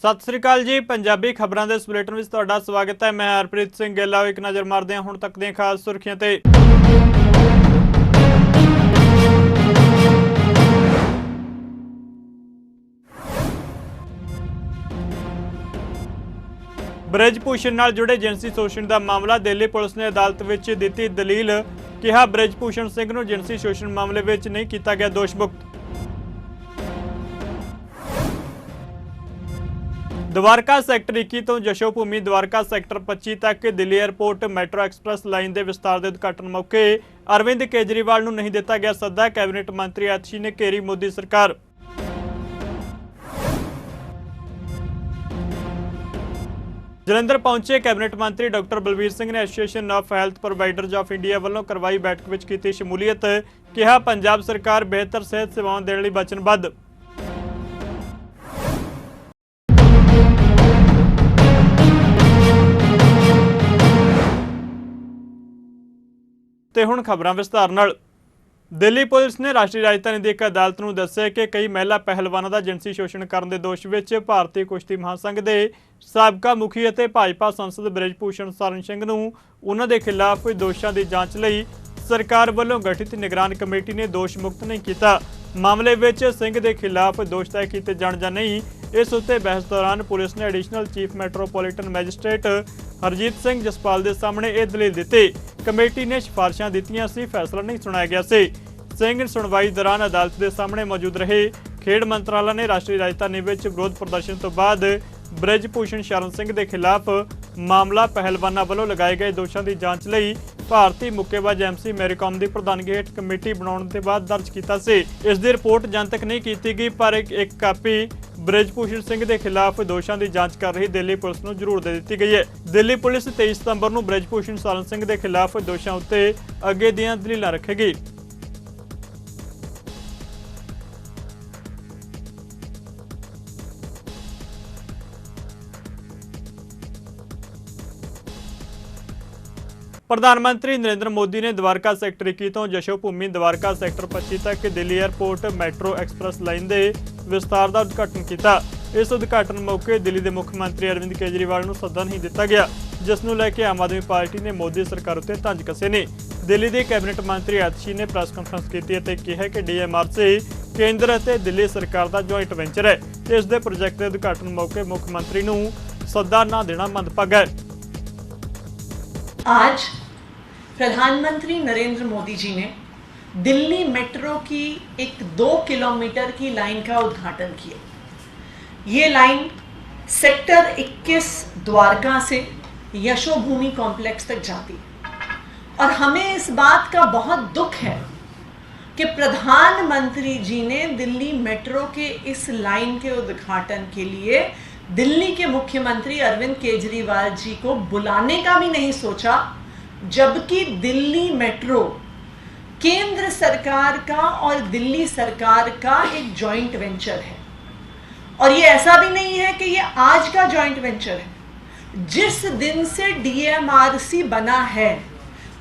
सत श्री अकाल जी। पंजाबी खबरों के इस बुलेटिन में तुहाडा स्वागत है। मैं हरप्रीत सिंह गिल। एक नज़र मारते हैं हुण तक दी खास सुर्खियां ते। ब्रिजभूषण नाल जुड़े जिनसी शोषण का मामला। दिल्ली पुलिस ने अदालत विच दित्ती दलील। कहा ब्रिजभूषण सिंह नूं जिनसी शोषण मामले विच नहीं किया गया दोषमुक्त। द्वारका सैक्टर 21 तो जशोभूमि द्वारका सैक्टर 25 तक Delhi airport metro express line के विस्तार के उद्घाटन मौके अरविंद केजरीवाल नूं नहीं दिता गया सद्दा। कैबिनेट मंत्री आतिशी ने घेरी मोदी सरकार। जलंधर पहुंचे कैबिनेट मंत्री डॉक्टर बलबीर सिंह ने association of health providers of India वालों करवाई बैठक विच कीती शमूलीयत। कहा पंजाब सरकार बेहतर सेहत सेवाओं देने लई वचनबद्ध। ते हुण खबरां विस्तार नाल। दिल्ली पुलिस ने राष्ट्रीय राजधानी की एक अदालत नूं दस्सिआ कि कई महिला पहलवानों का जिनसी शोषण करने के दोष विच भारतीय कुश्ती महासंघ के साबका मुखी और भाजपा सांसद ब्रिजभूषण शरण सिंह नूं उन्हां दे खिलाफ दोषां की जांच लई सरकार वालों गठित निगरान कमेटी ने दोष मुक्त नहीं किया। मामले विच सिंह के खिलाफ दोष तय किए जाण जां नहीं, इस उत्ते बहस दौरान पुलिस ने additional chief metropolitan magistrate Harjeet Singh Jaspal के सामने यह दलील दी। कमेटी ने सिफारिशां दित्तियां सी, फैसला नहीं सुनाया गया सी। सिंह सुनवाई दौरान अदालत के सामने मौजूद रहे। खेड मंत्रालय ने राष्ट्रीय राजधानी विच विरोध प्रदर्शन तो बाद ब्रिजभूषण शरण सिंह के खिलाफ मामला पहलवानों वालों लगाए गए दोषों की जांच लई भारतीय मुक्केबाज MC मैरीकॉम की प्रधानगी हेठ कमेटी बनाने के बाद दर्ज किया से। इसकी रिपोर्ट जनतक नहीं की गई, पर एक कापी ब्रिजभूषण सिंह के खिलाफ दोषों की जांच कर रही दिल्ली पुलिस को जरूर दे दी गई है। दिल्ली पुलिस 23 सितंबर को ब्रिजभूषण शरण सिंह के खिलाफ दोषों उत्ते अगे दीआं दलीलां रखेगी। प्रधानमंत्री नरेंद्र मोदी ने द्वारका सैक्टर 21 तो जशोभूमि द्वारका सैक्टर 25 तक Delhi airport metro express line के विस्तार का उद्घाटन किया। इस उद्घाटन मौके दिल्ली के मुख्यमंत्री अरविंद केजरीवाल को सद्दा नहीं दिता गया, जिसनों लैके आम आदमी पार्टी ने मोदी सरकार उत्ते तंज कसे ने। दिल्ली के कैबिनेट मंत्री आतिशी ने प्रेस कॉन्फ्रेंस की कहा कि DMRC केंद्र और दिल्ली सरकार का जॉइंट वेंचर है। इस दे प्रोजेक्ट के उद्घाटन मौके मुख्यमंत्री को सद्दा न देना मंदभागा है। आज प्रधानमंत्री नरेंद्र मोदी जी ने दिल्ली मेट्रो की एक 2 किलोमीटर की लाइन का उद्घाटन किया। ये लाइन सेक्टर 21 द्वारका से यशोभूमि कॉम्प्लेक्स तक जाती और हमें इस बात का बहुत दुख है कि प्रधानमंत्री जी ने दिल्ली मेट्रो के इस लाइन के उद्घाटन के लिए दिल्ली के मुख्यमंत्री अरविंद केजरीवाल जी को बुलाने का भी नहीं सोचा, जबकि दिल्ली मेट्रो केंद्र सरकार का और दिल्ली सरकार का एक जॉइंट वेंचर है। और ये ऐसा भी नहीं है कि ये आज का जॉइंट वेंचर है। जिस दिन से DMRC बना है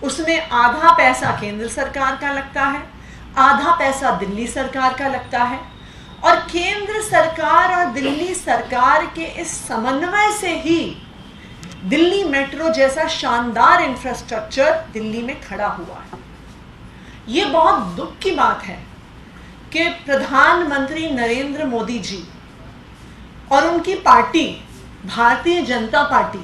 उसमें आधा पैसा केंद्र सरकार का लगता है, आधा पैसा दिल्ली सरकार का लगता है। और केंद्र सरकार और दिल्ली सरकार के इस समन्वय से ही दिल्ली मेट्रो जैसा शानदार इंफ्रास्ट्रक्चर दिल्ली में खड़ा हुआ है। ये बहुत दुख की बात है कि प्रधानमंत्री नरेंद्र मोदी जी और उनकी पार्टी भारतीय जनता पार्टी,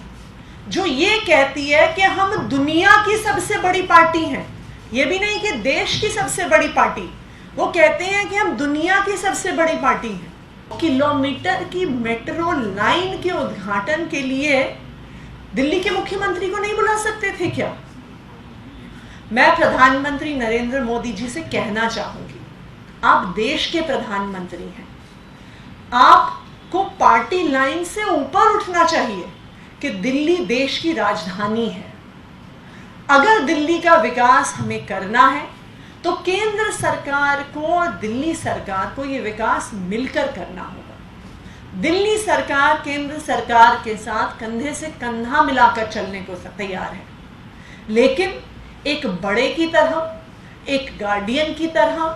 जो ये कहती है कि हम दुनिया की सबसे बड़ी पार्टी हैं, ये भी नहीं कि देश की सबसे बड़ी पार्टी, वो कहते हैं कि हम दुनिया की सबसे बड़ी पार्टी हैं। किलोमीटर की मेट्रो लाइन के उद्घाटन के लिए दिल्ली के मुख्यमंत्री को नहीं बुला सकते थे क्या? मैं प्रधानमंत्री नरेंद्र मोदी जी से कहना चाहूंगी, आप देश के प्रधानमंत्री हैं, आपको पार्टी लाइन से ऊपर उठना चाहिए कि दिल्ली देश की राजधानी है। अगर दिल्ली का विकास हमें करना है तो केंद्र सरकार को और दिल्ली सरकार को ये विकास मिलकर करना होगा। दिल्ली सरकार केंद्र सरकार के साथ कंधे से कंधा मिलाकर चलने को तैयार है, लेकिन एक बड़े की तरह, एक गार्डियन की तरह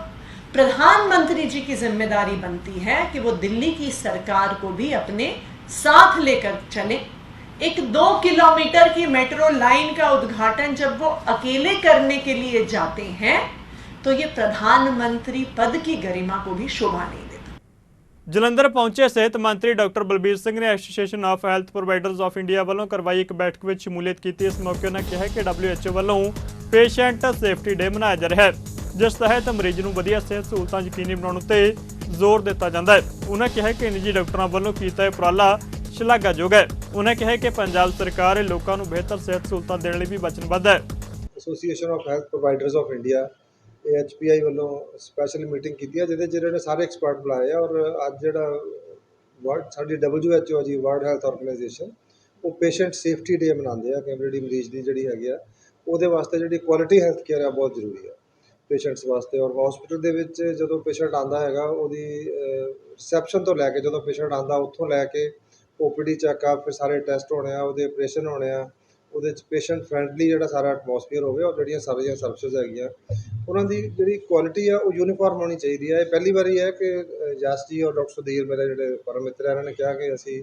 प्रधानमंत्री जी की जिम्मेदारी बनती है कि वो दिल्ली की सरकार को भी अपने साथ लेकर चले। एक 2 किलोमीटर की मेट्रो लाइन का उद्घाटन जब वो अकेले करने के लिए जाते हैं तो ये प्रधानमंत्री पद की गरिमा को भी शोभा नहीं देता। ਜਲੰਧਰ ਪਹੁੰਚੇ ਸਿਹਤ ਮੰਤਰੀ ਡਾਕਟਰ ਬਲਬੀਰ ਸਿੰਘ ਨੇ association of health providers of India ਵੱਲੋਂ ਕਰਵਾਈ ਇੱਕ ਬੈਠਕ ਵਿੱਚ ਸ਼ਮੂਲੀਅਤ ਕੀਤੀ। ਇਸ ਮੌਕੇ ਉਹਨਾਂ ਕਿਹਾ ਕਿ WHO ਵੱਲੋਂ ਪੇਸ਼ੈਂਟ ਸੇਫਟੀ ਡੇ ਮਨਾਇਆ ਜਾ ਰਿਹਾ ਹੈ, ਜਿਸ ਤਹਿਤ ਮਰੀਜ਼ ਨੂੰ ਵਧੀਆ ਸਿਹਤ ਸਹੂਲਤਾਂ ਯਕੀਨੀ ਬਣਾਉਣ ਉੱਤੇ ਜ਼ੋਰ ਦਿੱਤਾ ਜਾਂਦਾ ਹੈ। ਉਹਨਾਂ ਕਿਹਾ ਕਿ ਨਿੱਜੀ ਡਾਕਟਰਾਂ ਵੱਲੋਂ ਕੀਤਾ ਇਹ ਉਪਰਾਲਾ ਸ਼ਲਾਘਾਯੋਗ ਹੈ। ਉਹਨਾਂ ਕਿਹਾ ਕਿ ਪੰਜਾਬ ਸਰਕਾਰ ਲੋਕਾਂ ਨੂੰ ਬਿਹਤਰ ਸਿਹਤ ਸਹੂਲਤਾਂ ਦੇਣ ਲਈ ਵੀ ਵਚਨਬੱਧ ਹੈ। Association of health providers of India HPI ਵੱਲੋਂ ਸਪੈਸ਼ਲ ਮੀਟਿੰਗ ਕੀਤੀ ਹੈ, ਜਿਹਦੇ 'ਚ ਇਹਨਾਂ ਨੇ ਸਾਰੇ ਐਕਸਪਰਟ ਬੁਲਾਏ ਆ। ਔਰ ਅੱਜ ਜਿਹੜਾ ਸਾਡੀ WHO ਜੀ ਵਰਲਡ ਹੈਲਥ ਆਰਗੇਨਾਈਜੇਸ਼ਨ, ਉਹ ਪੇਸ਼ੈਂਟ ਸੇਫਟੀ ਡੇ ਮਨਾਉਂਦੇ ਆ ਕਿ ਜਿਹੜੀ ਮਰੀਜ਼ ਦੀ ਜਿਹੜੀ ਹੈਗੀ ਆ ਉਹਦੇ ਵਾਸਤੇ ਜਿਹੜੀ ਕੁਆਲਿਟੀ ਹੈਲਥ ਕੇਅਰ ਆ ਬਹੁਤ ਜ਼ਰੂਰੀ ਆ ਪੇਸ਼ੈਂਟਸ ਵਾਸਤੇ। ਔਰ ਹਸਪੀਟਲ ਦੇ ਵਿੱਚ ਜਦੋਂ ਪੇਸ਼ੈਂਟ ਆਉਂਦਾ ਹੈਗਾ, ਉਹਦੀ ਰਿਸੈਪਸ਼ਨ ਤੋਂ ਲੈ ਕੇ ਜਦੋਂ ਪੇਸ਼ੈਂਟ ਆਉਂਦਾ ਉੱਥੋਂ ਲੈ ਕੇ OPD ਚੈੱਕਅਪ, ਫਿਰ ਸਾਰੇ ਟੈਸਟ ਹੋਣੇ ਆ, ਉਹਦੇ ਆਪਰੇਸ਼ਨ ਹੋਣੇ ਆ, ਉਹਦੇ 'ਚ ਪੇਸ਼ੈਂਟ ਫਰੈਂਡਲੀ ਜਿਹੜਾ ਸਾਰਾ ਐਟਮੋਸਫੀਅਰ ਹੋਵੇ। ਔਰ ਜਿਹੜੀਆਂ ਸਾਰੀਆਂ ਸਰਵਿਸਿਜ਼ ਹੈਗੀਆਂ ਉਹਨਾਂ ਦੀ ਜਿਹੜੀ ਕੁਆਲਿਟੀ ਆ ਉਹ ਯੂਨੀਫਾਰਮ ਹੋਣੀ ਚਾਹੀਦੀ ਹੈ। ਇਹ ਪਹਿਲੀ ਵਾਰੀ ਹੈ ਕਿ ਜਸ ਜੀ ਔਰ ਡਾਕਟਰ ਸੁਧੀਰ ਮੇਰੇ ਜਿਹੜੇ ਪਰਮ ਮਿੱਤਰ ਆ, ਇਹਨਾਂ ਨੇ ਕਿਹਾ ਕਿ ਅਸੀਂ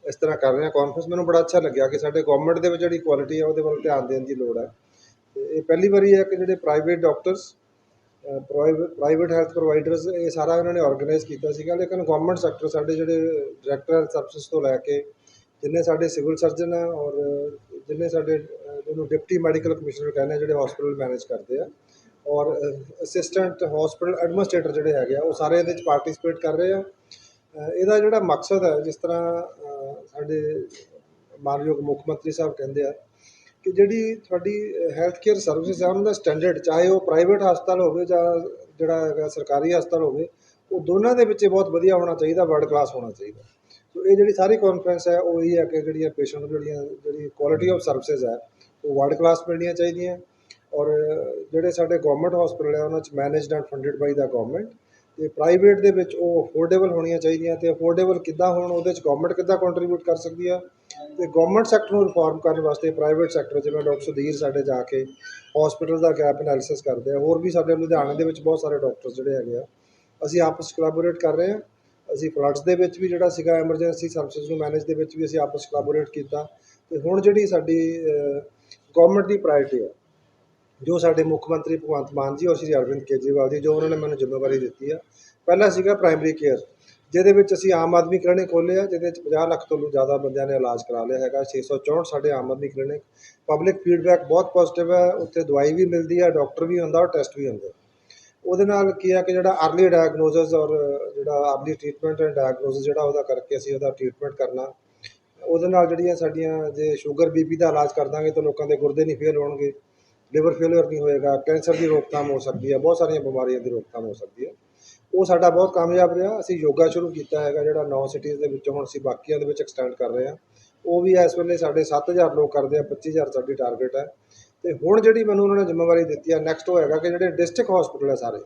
ਇਸ ਤਰ੍ਹਾਂ ਕਰ ਰਹੇ ਹਾਂ ਕਾਨਫਰੰਸ। ਮੈਨੂੰ ਬੜਾ ਅੱਛਾ ਲੱਗਿਆ ਕਿ ਸਾਡੇ ਗੌਰਮੈਂਟ ਦੇ ਵਿੱਚ ਜਿਹੜੀ ਕੁਆਲਿਟੀ ਆ ਉਹਦੇ ਵੱਲ ਧਿਆਨ ਦੇਣ ਦੀ ਲੋੜ ਹੈ। ਅਤੇ ਇਹ ਪਹਿਲੀ ਵਾਰੀ ਹੈ ਕਿ ਜਿਹੜੇ private doctors, private health providers, ਇਹ ਸਾਰਾ ਇਹਨਾਂ ਨੇ ਔਰਗੇਨਾਈਜ਼ ਕੀਤਾ ਸੀਗਾ। ਲੇਕਿਨ ਗੌਰਮੈਂਟ ਸੈਕਟਰ ਸਾਡੇ ਜਿਹੜੇ ਡਾਇਰੈਕਟਰ ਹੈਲਥ ਸਰਵਿਸਿਜ਼ ਤੋਂ ਲੈ ਕੇ ਜਿੰਨੇ ਸਾਡੇ ਸਿਵਲ ਸਰਜਨ ਆ ਔਰ ਜਿੰਨੇ ਸਾਡੇ ਜਿਹਨੂੰ ਡਿਪਟੀ ਮੈਡੀਕਲ ਕਮਿਸ਼ਨਰ ਕਹਿੰਦੇ ਆ, ਜਿਹੜੇ ਹਸਪੀਟਲ ਮੈਨੇਜ ਕਰਦੇ ਆ, ਔਰ ਅਸਿਸਟੈਂਟ ਹਸਪੀਟਲ ਐਡਮਿਨਿਸਟ੍ਰੇਟਰ ਜਿਹੜੇ ਹੈਗੇ ਆ, ਉਹ ਸਾਰੇ ਇਹਦੇ 'ਚ ਪਾਰਟੀਸਪੇਟ ਕਰ ਰਹੇ ਆ। ਇਹਦਾ ਜਿਹੜਾ ਮਕਸਦ ਹੈ, ਜਿਸ ਤਰ੍ਹਾਂ ਸਾਡੇ ਮਾਨਯੋਗ ਮੁੱਖ ਮੰਤਰੀ ਸਾਹਿਬ ਕਹਿੰਦੇ ਆ ਕਿ ਜਿਹੜੀ ਤੁਹਾਡੀ ਹੈਲਥ ਕੇਅਰ ਸਰਵਿਸਿਜ਼ ਆ ਉਹਨਾਂ ਦਾ ਸਟੈਂਡਰਡ, ਚਾਹੇ ਉਹ ਪ੍ਰਾਈਵੇਟ ਹਸਪਤਾਲ ਹੋਵੇ ਜਾਂ ਜਿਹੜਾ ਹੈਗਾ ਸਰਕਾਰੀ ਹਸਪਤਾਲ ਹੋਵੇ, ਉਹ ਦੋਨਾਂ ਦੇ ਵਿੱਚ ਬਹੁਤ ਵਧੀਆ ਹੋਣਾ ਚਾਹੀਦਾ, ਵਰਲਡ ਕਲਾਸ ਹੋਣਾ ਚਾਹੀਦਾ। ਸੋ ਇਹ ਜਿਹੜੀ ਸਾਰੀ ਕਾਨਫਰੰਸ ਹੈ ਉਹ ਇਹ ਹੈ ਕਿ ਜਿਹੜੀਆਂ ਪੇਸ਼ੈਂਟ ਨੂੰ ਜਿਹੜੀ ਕੁਆਲਿਟੀ ਆਫ ਸਰਵਿਸਿਜ਼ ਹੈ ਉਹ ਵਰਲਡ ਕਲਾਸ ਮਿਲਣੀਆਂ ਚਾਹੀਦੀਆਂ। ਔਰ ਜਿਹੜੇ ਸਾਡੇ ਗੌਰਮੈਂਟ ਹਸਪੀਟਲ ਹੈ ਉਹਨਾਂ 'ਚ managed and funded by the government, ਅਤੇ ਪ੍ਰਾਈਵੇਟ ਦੇ ਵਿੱਚ ਉਹ ਅਫੋਰਡੇਬਲ ਹੋਣੀਆਂ ਚਾਹੀਦੀਆਂ। ਅਤੇ ਅਫੋਰਡੇਬਲ ਕਿੱਦਾਂ ਹੋਣ, ਉਹਦੇ 'ਚ ਗੌਰਮੈਂਟ ਕਿੱਦਾਂ ਕੰਟਰੀਬਿਊਟ ਕਰ ਸਕਦੀ ਆ। ਅਤੇ ਗੌਰਮੈਂਟ ਸੈਕਟਰ ਨੂੰ ਰਿਫਾਰਮ ਕਰਨ ਵਾਸਤੇ ਪ੍ਰਾਈਵੇਟ ਸੈਕਟਰ, ਜਿਵੇਂ ਡਾਕਟਰ ਸੁਧੀਰ ਸਾਡੇ ਜਾ ਕੇ ਹਸਪੀਟਲ ਦਾ ਗੈਪ ਐਨਾਲਿਸਿਸ ਕਰਦੇ ਆ। ਹੋਰ ਵੀ ਸਾਡੇ ਲੁਧਿਆਣੇ ਦੇ ਵਿੱਚ ਬਹੁਤ ਸਾਰੇ ਡਾਕਟਰਸ ਜਿਹੜੇ ਹੈਗੇ ਆ, ਅਸੀਂ ਆਪਸ ਕੋਲੈਬੋਰੇਟ ਕਰ ਰਹੇ ਹਾਂ। ਅਸੀਂ ਫਲੱਡਸ ਦੇ ਵਿੱਚ ਵੀ ਜਿਹੜਾ ਸੀਗਾ ਐਮਰਜੈਂਸੀ ਸਰਵਿਸਿਜ਼ ਨੂੰ ਮੈਨੇਜ ਦੇ ਵਿੱਚ ਵੀ ਅਸੀਂ ਆਪਸ ਕੋਲੈਬੋਰੇਟ ਕੀਤਾ। ਅਤੇ ਹੁਣ ਜਿਹੜੀ ਸਾਡੀ ਗੌਰਮੈਂਟ ਦੀ ਪ੍ਰਾਇਰਟੀ ਹੈ, ਜੋ ਸਾਡੇ ਮੁੱਖ ਮੰਤਰੀ ਭਗਵੰਤ ਮਾਨ ਜੀ ਔਰ ਸ਼੍ਰੀ ਅਰਵਿੰਦ ਕੇਜਰੀਵਾਲ ਜੀ, ਜੋ ਉਹਨਾਂ ਨੇ ਮੈਨੂੰ ਜ਼ਿੰਮੇਵਾਰੀ ਦਿੱਤੀ ਆ, ਪਹਿਲਾ ਸੀਗਾ ਪ੍ਰਾਇਮਰੀ ਕੇਅਰ, ਜਿਹਦੇ ਵਿੱਚ ਅਸੀਂ ਆਮ ਆਦਮੀ ਕਲੀਨਿਕ ਖੋਲ੍ਹੇ ਆ, ਜਿਹਦੇ 'ਚ 50 ਲੱਖ ਤੋਂ ਜ਼ਿਆਦਾ ਬੰਦਿਆਂ ਨੇ ਇਲਾਜ ਕਰਾ ਲਿਆ ਹੈਗਾ। 664 ਸਾਡੇ Aam Aadmi clinic. Public feedback ਬਹੁਤ ਪੋਜ਼ੀਟਿਵ ਹੈ, ਉੱਥੇ ਦਵਾਈ ਵੀ ਮਿਲਦੀ ਹੈ, ਡਾਕਟਰ ਵੀ ਹੁੰਦਾ ਔਰ ਟੈਸਟ ਵੀ ਹੁੰਦੇ। ਉਹਦੇ ਨਾਲ ਕੀ ਹੈ ਕਿ ਜਿਹੜਾ ਅਰਲੀ ਡਾਇਗਨੋਸਿਸ ਔਰ ਜਿਹੜਾ ਅਰਲੀ ਟਰੀਟਮੈਂਟ ਐਂਡ ਡਾਇਗਨੋਸਿਸ ਜਿਹੜਾ ਉਹਦਾ ਕਰਕੇ ਅਸੀਂ ਉਹਦਾ ਟਰੀਟਮੈਂਟ ਕਰਨਾ, ਉਹਦੇ ਨਾਲ ਜਿਹੜੀਆਂ ਸਾਡੀਆਂ ਜੇ ਸ਼ੂਗਰ BP ਦਾ ਇਲਾਜ ਕਰ ਦਾਂਗੇ ਤਾਂ ਲੋਕਾਂ ਦੇ ਗੁਰਦੇ ਨਹੀਂ ਫੇਲ ਹੋਣਗੇ, ਲਿਵਰ ਫੇਲਿਅਰ ਨਹੀਂ ਹੋਏਗਾ, ਕੈਂਸਰ ਦੀ ਰੋਕਥਾਮ ਹੋ ਸਕਦੀ ਹੈ, ਬਹੁਤ ਸਾਰੀਆਂ ਬਿਮਾਰੀਆਂ ਦੀ ਰੋਕਥਾਮ ਹੋ ਸਕਦੀ ਹੈ। ਉਹ ਸਾਡਾ ਬਹੁਤ ਕਾਮਯਾਬ ਰਿਹਾ। ਅਸੀਂ ਯੋਗਾ ਸ਼ੁਰੂ ਕੀਤਾ ਹੈਗਾ, ਜਿਹੜਾ 9 ਸਿਟੀਜ਼ ਦੇ ਵਿੱਚੋਂ ਹੁਣ ਅਸੀਂ ਬਾਕੀਆਂ ਦੇ ਵਿੱਚ ਐਕਸਟੈਂਡ ਕਰ ਰਹੇ ਹਾਂ। ਉਹ ਵੀ ਇਸ ਵੇਲੇ ਸਾਡੇ 7000 ਲੋਕ ਕਰਦੇ ਆ, 25000 ਸਾਡੀ ਟਾਰਗੇਟ ਹੈ। ਅਤੇ ਹੁਣ ਜਿਹੜੀ ਮੈਨੂੰ ਉਹਨਾਂ ਨੇ ਜ਼ਿੰਮੇਵਾਰੀ ਦਿੱਤੀ ਹੈ, ਨੈਕਸਟ ਉਹ ਹੈਗਾ ਕਿ ਜਿਹੜੇ ਡਿਸਟ੍ਰਿਕਟ ਹਸਪੀਟਲ ਹੈ ਸਾਰੇ,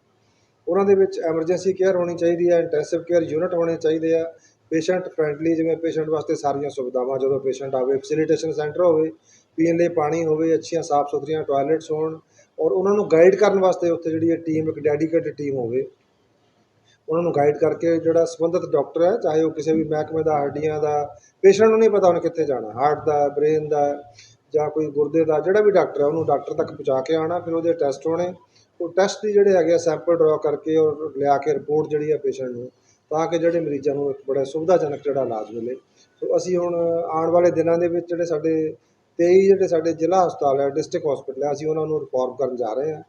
ਉਹਨਾਂ ਦੇ ਵਿੱਚ ਐਮਰਜੈਂਸੀ ਕੇਅਰ ਹੋਣੀ ਚਾਹੀਦੀ ਹੈ, ਇੰਟੈਂਸਿਵ ਕੇਅਰ ਯੂਨਿਟ ਹੋਣੇ ਚਾਹੀਦੇ ਆ, ਪੇਸ਼ੈਂਟ ਫਰੈਂਡਲੀ, ਜਿਵੇਂ ਪੇਸ਼ੈਂਟ ਵਾਸਤੇ ਸਾਰੀਆਂ ਸੁਵਿਧਾਵਾਂ, ਜਦੋਂ ਪੇਸ਼ੈਂਟ ਆਵੇ ਫੈਸਿਲੀਟੇਸ਼ਨ ਸੈਂਟਰ ਹੋਵੇ, ਪੀਣ ਲਈ ਪਾਣੀ ਹੋਵੇ, ਅੱਛੀਆਂ ਸਾਫ ਸੁਥਰੀਆਂ ਟੋਇਲਟਸ ਹੋਣ, ਔਰ ਉਹਨਾਂ ਨੂੰ ਗਾਈਡ ਕਰਨ ਵਾਸਤੇ ਉੱਥੇ ਜਿਹੜੀ ਇਹ ਟੀਮ, ਇੱਕ ਡੈਡੀਕੇਟਡ ਟੀਮ ਹੋਵੇ, ਉਹਨਾਂ ਨੂੰ ਗਾਈਡ ਕਰਕੇ ਜਿਹੜਾ ਸੰਬੰਧਿਤ ਡਾਕਟਰ ਹੈ, ਚਾਹੇ ਉਹ ਕਿਸੇ ਵੀ ਮਹਿਕਮੇ ਦਾ, ਹੱਡੀਆਂ ਦਾ, ਪੇਸ਼ੈਂਟ ਨੂੰ ਨਹੀਂ ਪਤਾ ਉਹਨੇ ਕਿੱਥੇ ਜਾਣਾ, ਹਾਰਟ ਦਾ, ਬ੍ਰੇਨ ਦਾ ਜਾਂ ਕੋਈ ਗੁਰਦੇ ਦਾ, ਜਿਹੜਾ ਵੀ ਡਾਕਟਰ ਹੈ ਉਹਨੂੰ ਡਾਕਟਰ ਤੱਕ ਪਹੁੰਚਾ ਕੇ ਆਉਣਾ। ਫਿਰ ਉਹਦੇ ਟੈਸਟ ਹੋਣੇ, ਉਹ ਟੈਸਟ ਦੀ ਜਿਹੜੇ ਹੈਗੇ ਆ ਸੈਂਪਲ ਡਰਾ ਕਰਕੇ ਔਰ ਲਿਆ ਕੇ ਰਿਪੋਰਟ ਜਿਹੜੀ ਹੈ ਪੇਸ਼ੈਂਟ ਨੂੰ, ਤਾਂ ਕਿ ਜਿਹੜੇ ਮਰੀਜ਼ਾਂ ਨੂੰ ਇੱਕ ਬੜਾ ਸੁਵਿਧਾਜਨਕ ਜਿਹੜਾ ਇਲਾਜ ਮਿਲੇ। ਸੋ ਅਸੀਂ ਹੁਣ ਆਉਣ ਵਾਲੇ ਦਿਨਾਂ ਦੇ ਵਿੱਚ ਜਿਹੜੇ ਸਾਡੇ 23 ਜਿਹੜੇ ਸਾਡੇ ਜ਼ਿਲ੍ਹਾ ਹਸਪਤਾਲ ਹੈ, ਡਿਸਟ੍ਰਿਕਟ ਹਸਪੀਟਲ ਹੈ, ਅਸੀਂ ਉਹਨਾਂ ਨੂੰ ਰਿਫਾਰਮ ਕਰਨ ਜਾ ਰਹੇ ਹਾਂ।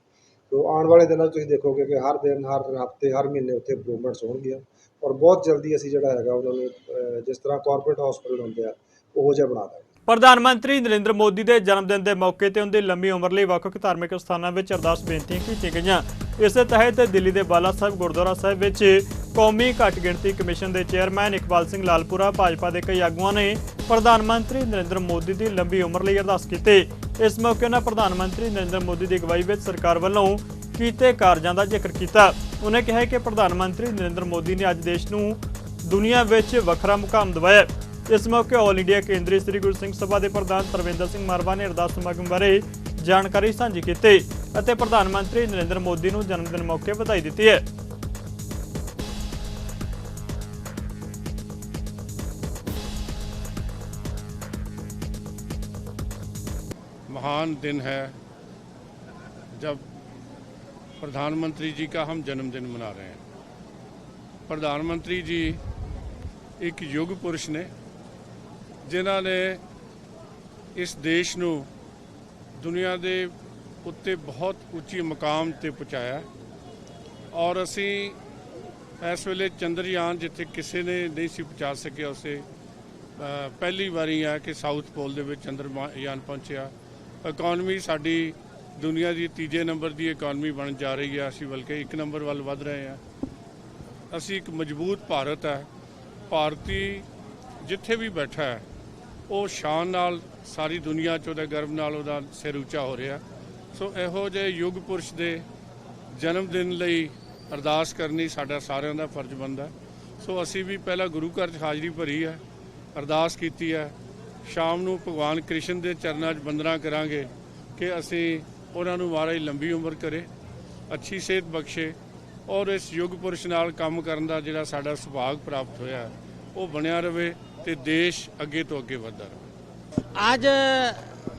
ਸੋ ਆਉਣ ਵਾਲੇ ਦਿਨਾਂ 'ਚ ਤੁਸੀਂ ਦੇਖੋਗੇ ਕਿ ਹਰ ਦਿਨ, ਹਰ ਹਫ਼ਤੇ, ਹਰ ਮਹੀਨੇ ਉੱਥੇ ਇੰਪਰੂਵਮੈਂਟਸ ਹੋਣਗੀਆਂ ਔਰ ਬਹੁਤ ਜਲਦੀ ਅਸੀਂ ਜਿਹੜਾ ਹੈਗਾ ਉਹਨਾਂ ਨੂੰ ਜਿਸ ਤਰ੍ਹਾਂ ਕਾਰਪੋਰੇਟ ਹਸਪੀਟਲ ਹੁੰਦੇ ਆ ਉਹੋ ਜਿਹਾ ਬਣਾ ਦਾਂਗੇ। ਪ੍ਰਧਾਨ ਮੰਤਰੀ ਨਰਿੰਦਰ ਮੋਦੀ ਦੇ ਜਨਮ ਦਿਨ ਦੇ ਮੌਕੇ ਤੇ ਉਹਦੀ ਲੰਮੀ ਉਮਰ ਲਈ ਵੱਖ-ਵੱਖ ਧਾਰਮਿਕ ਸਥਾਨਾਂ ਵਿੱਚ ਅਰਦਾਸ ਬੇਨਤੀਆਂ ਕੀਤੀਆਂ ਗਈਆਂ। ਇਸੇ ਤਹਿਤ ਦਿੱਲੀ ਦੇ ਬਾਲਾ ਸਾਹਿਬ ਗੁਰਦੁਆਰਾ ਸਾਹਿਬ ਵਿੱਚ ਕੌਮੀ ਘੱਟ ਗਿਣਤੀ ਕਮਿਸ਼ਨ ਦੇ ਚੇਅਰਮੈਨ ਇਕਬਾਲ ਸਿੰਘ ਲਾਲਪੁਰਾ, ਭਾਜਪਾ ਦੇ ਕਈ ਆਗੂਆਂ ਨੇ ਪ੍ਰਧਾਨ ਮੰਤਰੀ ਨਰਿੰਦਰ ਮੋਦੀ ਦੀ ਲੰਬੀ ਉਮਰ ਲਈ ਅਰਦਾਸ ਕੀਤੀ। ਇਸ ਮੌਕੇ ਉਹਨਾਂ ਪ੍ਰਧਾਨ ਮੰਤਰੀ ਨਰਿੰਦਰ ਮੋਦੀ ਦੀ ਅਗਵਾਈ ਵਿੱਚ ਸਰਕਾਰ ਵੱਲੋਂ ਕੀਤੇ ਕਾਰਜਾਂ ਦਾ ਜ਼ਿਕਰ ਕੀਤਾ। ਉਹਨੇ ਕਿਹਾ ਕਿ ਪ੍ਰਧਾਨ ਮੰਤਰੀ ਨਰਿੰਦਰ ਮੋਦੀ ਨੇ ਅੱਜ ਦੇਸ਼ ਨੂੰ ਦੁਨੀਆ ਵਿੱਚ ਵੱਖਰਾ ਮੁਕਾਮ ਦਿਵਾਇਆ। ਇਸ ਮੌਕੇ ਆਲ ਇੰਡੀਆ ਕੇਂਦਰੀ ਸ੍ਰੀ ਗੁਰੂ ਸਿੰਘ ਸਭਾ ਦੇ ਪ੍ਰਧਾਨ ਤਰਵਿੰਦਰ ਸਿੰਘ ਮਾਰਵਾ ਨੇ ਅਰਦਾਸ ਸਮਾਗਮ ਬਾਰੇ ਜਾਣਕਾਰੀ ਸਾਂਝੀ ਕੀਤੀ ਅਤੇ ਪ੍ਰਧਾਨ ਮੰਤਰੀ ਨਰਿੰਦਰ ਮੋਦੀ ਨੂੰ ਜਨਮ ਦਿਨ ਮੌਕੇ ਵਧਾਈ ਦਿੱਤੀ ਹੈ। महान दिन है जब प्रधानमंत्री जी का हम जन्मदिन मना रहे हैं। प्रधानमंत्री जी एक युग पुरुष ने जिन्हां ने इस देश नूं दुनिया दे उत्ते बहुत उच्ची मुकाम ते पहुँचाया और असी इस वेले चंद्रयान जिथे किसी ने नहीं सी पहुँचा सके उसे पहली बारी है कि साउथ पोल दे विच चंद्रयान पहुँचा। इकॉनमी साडी दुनिया की तीजे नंबर की इकॉनमी बन जा रही है, असी बल्कि एक नंबर वाल वध रहे हैं। असी एक मजबूत भारत है, भारती जिथे भी बैठा है वो शान नाल सारी दुनिया च उहदे गर्व नाल उहदा सिर उच्चा हो रहा। सो इहो जे युग पुरुष के जन्मदिन लई अरदास करनी साडा सारिਆਂ ਦਾ फर्ज बनता। सो असी भी पहला गुरु घर च हाज़री भरी है, अरदास की है, शाम नूं भगवान कृष्ण के चरणों 'च वंदना करांगे कि असी उन्हां नूं महाराज लंबी उम्र करे, अच्छी सेहत बख्शे और इस युग पुरुष नाल काम करन दा जिहड़ा साडा सुभाग प्राप्त होया वो बनिया रहे ते देश अगे तो अगे वधदा रहे। आज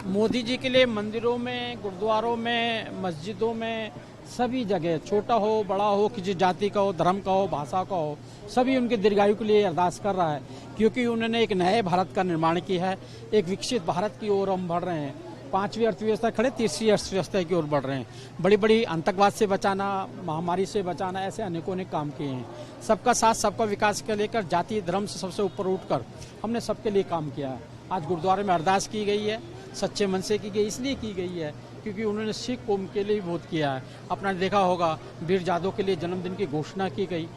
मोदी जी के लिए मंदिरों में, गुरुद्वारों में, मस्जिदों में, सभी जगह छोटा हो बड़ा हो, किसी जाति का हो, धर्म का हो, भाषा का हो, सभी उनके दीर्घायु के लिए अरदास कर रहा है क्योंकि उन्होंने एक नए भारत का निर्माण किया है। एक विकसित भारत की ओर हम बढ़ रहे हैं। 5वीं अर्थव्यवस्था खड़े 3री अर्थव्यवस्था की ओर बढ़ रहे हैं। बड़ी बड़ी आतंकवाद से बचाना, महामारी से बचाना, ऐसे अनेकों ने काम किए हैं। सबका साथ सबका विकास के लेकर जाति धर्म से सबसे ऊपर उठकर हमने सबके लिए काम किया है। आज गुरुद्वारे में अरदास की गई है, सच्चे मन से की गई, इसलिए की गई है क्योंकि उन्होंने सिख कौम के लिए बहुत किया है। आपने देखा होगा वीर जादव के लिए जन्मदिन की घोषणा की गई,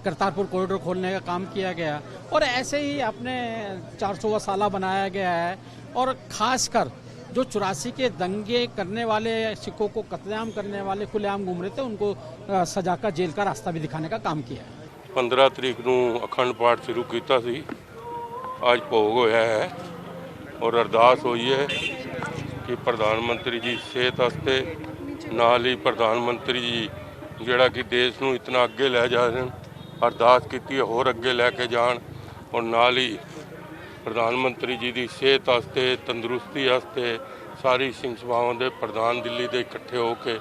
करतारपुर कॉरिडोर खोलने का काम किया गया और ऐसे ही अपने 400वां साला बनाया गया है। और ख़ासकर जो 84 के दंगे करने वाले, सिखों को कत्लेआम करने वाले खुलेआम घूम रहे थे, उनको सजा का जेल का रास्ता भी दिखाने का काम किया है। 15 तरीक नूं अखंड पाठ शुरू किया सी, आज भोग होया है और अरदास हुई है कि प्रधानमंत्री जी सेहत वास्ते, नाल ही प्रधानमंत्री जी जिहड़ा कि देश नूं इतना अगे लै जा रहे हैं, अरदास की होर अगे लैके जान और नाल ही प्रधानमंत्री जी की सेहत वास्ते, तंदुरुस्ती वास्ते सारी सिंह सभावां दे प्रधान दिल्ली दे इकट्ठे होके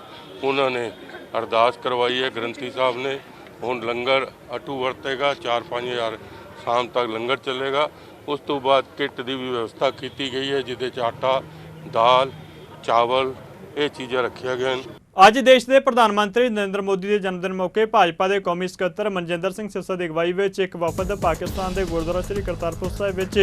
उन्होंने अरदास करवाई है। ग्रंथी साहब ने हुण लंगर अटू वरतेगा, 4-5 हज़ार शाम तक लंगर चलेगा। उस तो बाद किट की भी व्यवस्था की गई है जिहदे च आटा, दाल, चावल ये चीज़ां रखिया गए हैं। ਅੱਜ ਦੇਸ਼ ਦੇ ਪ੍ਰਧਾਨ ਮੰਤਰੀ ਨਰਿੰਦਰ ਮੋਦੀ ਦੇ ਜਨਮਦਿਨ ਮੌਕੇ ਭਾਜਪਾ ਦੇ ਕੌਮੀ ਸਕੱਤਰ ਮਨਜਿੰਦਰ ਸਿੰਘ ਸਿਰਸਾ ਦੀ ਅਗਵਾਈ ਵਿੱਚ ਇੱਕ ਵਫਦ ਪਾਕਿਸਤਾਨ ਦੇ ਗੁਰਦੁਆਰਾ ਸ੍ਰੀ ਕਰਤਾਰਪੁਰ ਸਾਹਿਬ ਵਿੱਚ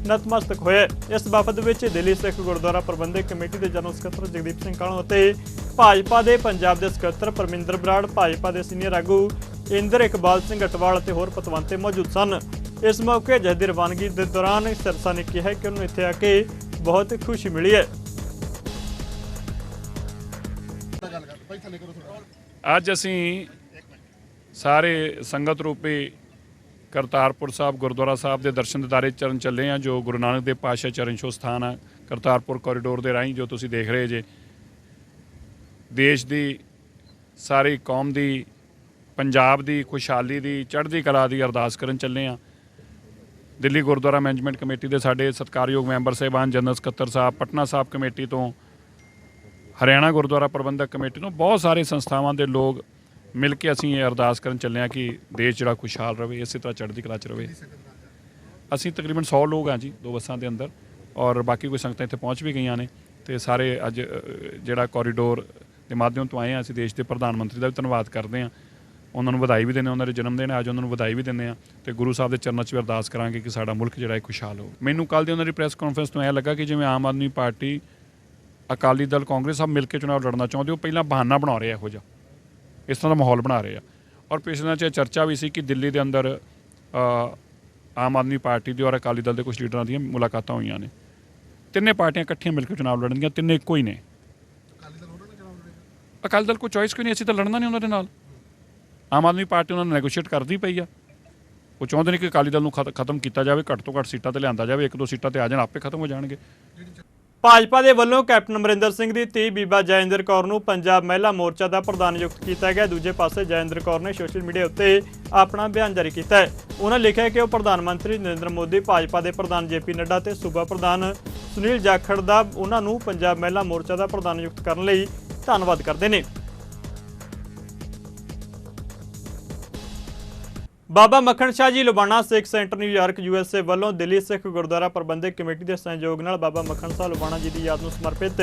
ਨਤਮਸਤਕ ਹੋਇਆ। ਇਸ ਵਫਦ ਵਿੱਚ ਦਿੱਲੀ ਸਿੱਖ ਗੁਰਦੁਆਰਾ ਪ੍ਰਬੰਧਕ ਕਮੇਟੀ ਦੇ ਜਨਰਲ ਸਕੱਤਰ ਜਗਦੀਪ ਸਿੰਘ ਕਾਹਲੋਂ ਅਤੇ ਭਾਜਪਾ ਦੇ ਪੰਜਾਬ ਦੇ ਸਕੱਤਰ ਪਰਮਿੰਦਰ ਬਰਾੜ, ਭਾਜਪਾ ਦੇ ਸੀਨੀਅਰ ਆਗੂ ਇੰਦਰ ਇਕਬਾਲ ਸਿੰਘ ਅਟਵਾਲ ਅਤੇ ਹੋਰ ਪਤਵੰਤੇ ਮੌਜੂਦ ਸਨ। ਇਸ ਮੌਕੇ ਜਥੇਦਾਰ ਦੀ ਰਵਾਨਗੀ ਦੇ ਦੌਰਾਨ ਸਿਰਸਾ ਨੇ ਕਿਹਾ ਕਿ ਉਹਨੂੰ ਇੱਥੇ ਆ ਕੇ ਬਹੁਤ ਖੁਸ਼ੀ ਮਿਲੀ ਹੈ। ਅੱਜ ਅਸੀਂ ਸਾਰੇ ਸੰਗਤ ਰੂਪੀ ਕਰਤਾਰਪੁਰ ਸਾਹਿਬ ਗੁਰਦੁਆਰਾ ਸਾਹਿਬ ਦੇ ਦਰਸ਼ਨ ਦਿਦਾਰੇ ਚਰਨ ਚੱਲੇ ਆ, ਜੋ ਗੁਰੂ ਨਾਨਕ ਦੇਵ ਪਾਤਸ਼ਾਹ ਚਰਨ ਛੋਹ ਸਥਾਨ ਆ। ਕਰਤਾਰਪੁਰ ਕੋਰੀਡੋਰ ਦੇ ਰਾਹੀਂ ਜੋ ਤੁਸੀਂ ਦੇਖ ਰਹੇ ਜੇ, ਦੇਸ਼ ਦੀ ਸਾਰੀ ਕੌਮ ਦੀ, ਪੰਜਾਬ ਦੀ ਖੁਸ਼ਹਾਲੀ ਦੀ, ਚੜ੍ਹਦੀ ਕਲਾ ਦੀ ਅਰਦਾਸ ਕਰਨ ਚੱਲੇ ਆ। ਦਿੱਲੀ ਗੁਰਦੁਆਰਾ ਮੈਨੇਜਮੈਂਟ ਕਮੇਟੀ ਦੇ ਸਾਡੇ ਸਤਿਕਾਰਯੋਗ ਮੈਂਬਰ ਸਾਹਿਬਾਨ, ਜਨਰਲ ਸਕੱਤਰ ਸਾਹਿਬ, ਪਟਨਾ ਸਾਹਿਬ ਕਮੇਟੀ ਤੋਂ, ਹਰਿਆਣਾ ਗੁਰਦੁਆਰਾ ਪ੍ਰਬੰਧਕ ਕਮੇਟੀ ਤੋਂ ਬਹੁਤ ਸਾਰੇ ਸੰਸਥਾਵਾਂ ਦੇ ਲੋਕ ਮਿਲ ਕੇ ਅਸੀਂ ਇਹ ਅਰਦਾਸ ਕਰਨ ਚੱਲੇ ਹਾਂ ਕਿ ਦੇਸ਼ ਜਿਹੜਾ ਖੁਸ਼ਹਾਲ ਰਹੇ, ਇਸੇ ਤਰ੍ਹਾਂ ਚੜ੍ਹਦੀ ਕਲਾ 'ਚ ਰਹੇ। ਅਸੀਂ ਤਕਰੀਬਨ 100 ਲੋਕ ਹਾਂ ਜੀ 2 ਬੱਸਾਂ ਦੇ ਅੰਦਰ, ਔਰ ਬਾਕੀ ਕੋਈ ਸੰਗਤਾਂ ਇੱਥੇ ਪਹੁੰਚ ਵੀ ਗਈਆਂ ਨੇ ਤੇ ਸਾਰੇ ਅੱਜ ਜਿਹੜਾ ਕੋਰੀਡੋਰ ਦੇ ਮਾਧਿਅਮ ਤੋਂ ਆਏ ਹਾਂ, ਅਸੀਂ ਦੇਸ਼ ਦੇ ਪ੍ਰਧਾਨ ਮੰਤਰੀ ਦਾ ਵੀ ਧੰਨਵਾਦ ਕਰਦੇ ਹਾਂ। ਉਹਨਾਂ ਨੂੰ ਵਧਾਈ ਵੀ ਦਿੰਦੇ, ਉਹਨਾਂ ਦੇ ਜਨਮ ਦਿਨ ਅੱਜ ਉਹਨਾਂ ਨੂੰ ਵਧਾਈ ਵੀ ਦਿੰਦੇ ਹਾਂ ਤੇ ਗੁਰੂ ਸਾਹਿਬ ਦੇ ਚਰਨਾਂ 'ਚ ਵੀ ਅਰਦਾਸ ਕਰਾਂਗੇ ਕਿ ਸਾਡਾ ਮੁਲਕ ਜਿਹੜਾ ਹੈ ਖੁਸ਼ਹਾਲ ਹੋ। ਮੈਨੂੰ ਕੱਲ੍ਹ ਦੀ ਉਹਨਾਂ ਦੀ ਪ੍ਰੈਸ ਕਾਨਫਰੰਸ ਤੋਂ ਐਂ ਲੱਗਾ ਕਿ ਜਿਵੇਂ ਆਮ ਆਦਮੀ ਪਾਰਟੀ, ਅਕਾਲੀ ਦਲ, ਕਾਂਗਰਸ ਸਭ ਮਿਲ ਕੇ ਚੁਣਾਵ ਲੜਨਾ ਚਾਹੁੰਦੇ, ਉਹ ਪਹਿਲਾਂ ਬਹਾਨਾ ਬਣਾ ਰਹੇ ਇਹੋ ਜਿਹਾ, ਇਸ ਤਰ੍ਹਾਂ ਦਾ ਮਾਹੌਲ ਬਣਾ ਰਹੇ ਆ। ਔਰ ਪਿਛਲੇ 'ਚ ਚਰਚਾ ਵੀ ਸੀ ਕਿ ਦਿੱਲੀ ਦੇ ਅੰਦਰ ਆਮ ਆਦਮੀ ਪਾਰਟੀ ਦੀ ਔਰ ਅਕਾਲੀ ਦਲ ਦੇ ਕੁਝ ਲੀਡਰਾਂ ਦੀਆਂ ਮੁਲਾਕਾਤਾਂ ਹੋਈਆਂ ਨੇ। ਤਿੰਨੇ ਪਾਰਟੀਆਂ ਇਕੱਠੀਆਂ ਮਿਲ ਕੇ ਚੁਣਾਵ ਲੜਨਗੀਆਂ, ਤਿੰਨੇ ਇੱਕੋ ਹੀ ਨੇ। ਅਕਾਲੀ ਦਲ ਕੋਈ ਚੋਇਸ ਕੋਈ ਨਹੀਂ, ਅਸੀਂ ਤਾਂ ਲੜਨਾ ਨਹੀਂ ਉਹਨਾਂ ਦੇ ਨਾਲ। ਆਮ ਆਦਮੀ ਪਾਰਟੀ ਉਹਨਾਂ ਨੂੰ ਨੈਗੋਸ਼ੀਏਟ ਕਰਦੀ ਪਈ ਆ। ਉਹ ਚਾਹੁੰਦੇ ਨੇ ਕਿ ਅਕਾਲੀ ਦਲ ਨੂੰ ਖਤਮ ਕੀਤਾ ਜਾਵੇ, ਘੱਟ ਤੋਂ ਘੱਟ ਸੀਟਾਂ 'ਤੇ ਲਿਆਂਦਾ ਜਾਵੇ, 1-2 ਸੀਟਾਂ 'ਤੇ ਆ ਜਾਣ, ਆਪੇ ਖਤਮ ਹੋ ਜਾਣਗੇ। ਭਾਜਪਾ ਦੇ ਵੱਲੋਂ ਕੈਪਟਨ ਅਮਰਿੰਦਰ ਸਿੰਘ ਦੀ ਧੀ ਬੀਬਾ ਜੈਇੰਦਰ ਕੌਰ ਨੂੰ ਪੰਜਾਬ ਮਹਿਲਾ ਮੋਰਚਾ ਦਾ ਪ੍ਰਧਾਨ ਨਿਯੁਕਤ ਕੀਤਾ ਗਿਆ। ਦੂਜੇ ਪਾਸੇ ਜੈਇੰਦਰ ਕੌਰ ਨੇ ਸੋਸ਼ਲ ਮੀਡੀਆ ਉੱਤੇ ਆਪਣਾ ਬਿਆਨ ਜਾਰੀ ਕੀਤਾ ਹੈ। ਉਹਨਾਂ ਲਿਖਿਆ ਕਿ ਉਹ ਪ੍ਰਧਾਨ ਮੰਤਰੀ ਨਰਿੰਦਰ ਮੋਦੀ, ਭਾਜਪਾ ਦੇ ਪ੍ਰਧਾਨ ਜੇਪੀ ਨੱਡਾ ਤੇ ਸੂਬਾ ਪ੍ਰਧਾਨ ਸੁਨੀਲ ਜਾਖੜ ਦਾ ਉਹਨਾਂ ਨੂੰ ਪੰਜਾਬ ਮਹਿਲਾ ਮੋਰਚਾ ਦਾ ਪ੍ਰਧਾਨ ਨਿਯੁਕਤ ਕਰਨ ਲਈ ਧੰਨਵਾਦ ਕਰਦੇ ਨੇ। ਬਾਬਾ ਮੱਖਣ ਸ਼ਾਹ ਜੀ ਲੁਬਾਣਾ ਸਿੱਖ ਸੈਂਟਰ ਨਿਊਯਾਰਕ USA ਵੱਲੋਂ ਦਿੱਲੀ ਸਿੱਖ ਗੁਰਦੁਆਰਾ ਪ੍ਰਬੰਧਕ ਕਮੇਟੀ ਦੇ ਸਹਿਯੋਗ ਨਾਲ ਬਾਬਾ ਮੱਖਣ ਸ਼ਾਹ ਲੁਬਾਣਾ ਜੀ ਦੀ ਯਾਦ ਨੂੰ ਸਮਰਪਿਤ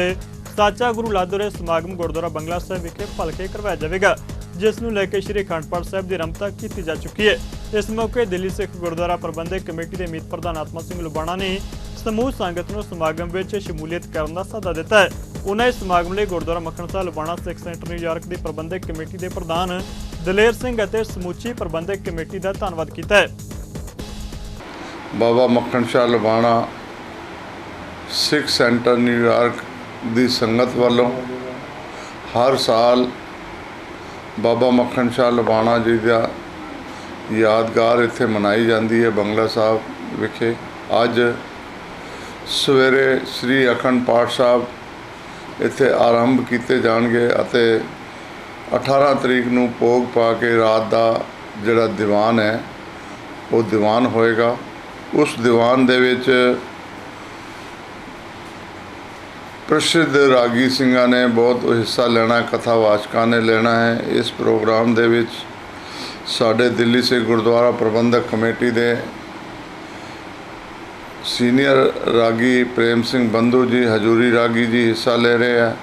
ਸਾਚਾ ਗੁਰੂ ਲਾਦੋਰੇ ਸਮਾਗਮ ਗੁਰਦੁਆਰਾ ਬੰਗਲਾ ਸਾਹਿਬ ਵਿਖੇ ਭਲਕੇ ਕਰਵਾਇਆ ਜਾਵੇਗਾ, ਜਿਸ ਨੂੰ ਲੈ ਕੇ ਸ਼੍ਰੀ ਅਖੰਡ ਪਾਠ ਸਾਹਿਬ ਦੀ ਆਰੰਭਤਾ ਕੀਤੀ ਜਾ ਚੁੱਕੀ ਹੈ। ਇਸ ਮੌਕੇ ਦਿੱਲੀ ਸਿੱਖ ਗੁਰਦੁਆਰਾ ਪ੍ਰਬੰਧਕ ਕਮੇਟੀ ਦੇ ਮੀਤ ਪ੍ਰਧਾਨ ਆਤਮਾ ਸਿੰਘ ਲੁਬਾਣਾ ਨੇ ਸਮੂਹ ਸੰਗਤ ਨੂੰ ਸਮਾਗਮ ਵਿੱਚ ਸ਼ਮੂਲੀਅਤ ਕਰਨ ਦਾ ਸੱਦਾ ਦਿੱਤਾ ਹੈ। ਉਹਨਾਂ ਇਸ ਸਮਾਗਮ ਲਈ ਗੁਰਦੁਆਰਾ ਮੱਖਣ ਸ਼ਾਹ ਲੁਬਾਣਾ ਸਿੱਖ ਸੈਂਟਰ ਨਿਊਯਾਰਕ ਦੀ ਪ੍ਰਬੰਧਕ ਕਮੇਟੀ ਦੇ ਪ੍ਰਧਾਨ ਦਲੇਰ ਸਿੰਘ ਅਤੇ ਸਮੁੱਚੀ ਪ੍ਰਬੰਧਕ ਕਮੇਟੀ ਦਾ ਧੰਨਵਾਦ ਕੀਤਾ ਹੈ। ਬਾਬਾ ਮੱਖਣ ਸ਼ਾਹ ਲੁਬਾਣਾ ਸਿੱਖ ਸੈਂਟਰ ਨਿਊਯਾਰਕ ਦੀ ਸੰਗਤ ਵੱਲੋਂ ਹਰ ਸਾਲ ਬਾਬਾ ਮੱਖਣ ਸ਼ਾਹ ਲੁਬਾਣਾ ਜੀ ਦਾ ਯਾਦਗਾਰ ਇੱਥੇ ਮਨਾਈ ਜਾਂਦੀ ਹੈ ਬੰਗਲਾ ਸਾਹਿਬ ਵਿਖੇ। ਅੱਜ ਸਵੇਰੇ ਸ੍ਰੀ ਅਖੰਡ ਪਾਠ ਸਾਹਿਬ ਇੱਥੇ ਆਰੰਭ ਕੀਤੇ ਜਾਣਗੇ ਅਤੇ 18 ਤਰੀਕ ਨੂੰ ਭੋਗ ਪਾ ਕੇ ਰਾਤ ਦਾ ਜਿਹੜਾ ਦੀਵਾਨ ਹੈ ਉਹ ਦੀਵਾਨ ਹੋਏਗਾ। ਉਸ ਦੀਵਾਨ ਦੇ ਵਿੱਚ ਪ੍ਰਸਿੱਧ ਰਾਗੀ ਸਿੰਘਾਂ ਨੇ ਬਹੁਤ ਹਿੱਸਾ ਲੈਣਾ, ਕਥਾਵਾਚਕਾਂ ਨੇ ਲੈਣਾ ਹੈ। ਇਸ ਪ੍ਰੋਗਰਾਮ ਦੇ ਵਿੱਚ ਸਾਡੇ ਦਿੱਲੀ ਸਿੱਖ ਗੁਰਦੁਆਰਾ ਪ੍ਰਬੰਧਕ ਕਮੇਟੀ ਦੇ ਸੀਨੀਅਰ ਰਾਗੀ ਪ੍ਰੇਮ ਸਿੰਘ ਬੰਧੂ ਜੀ, ਹਜੂਰੀ ਰਾਗੀ ਜੀ ਹਿੱਸਾ ਲੈ ਰਹੇ ਹੈ।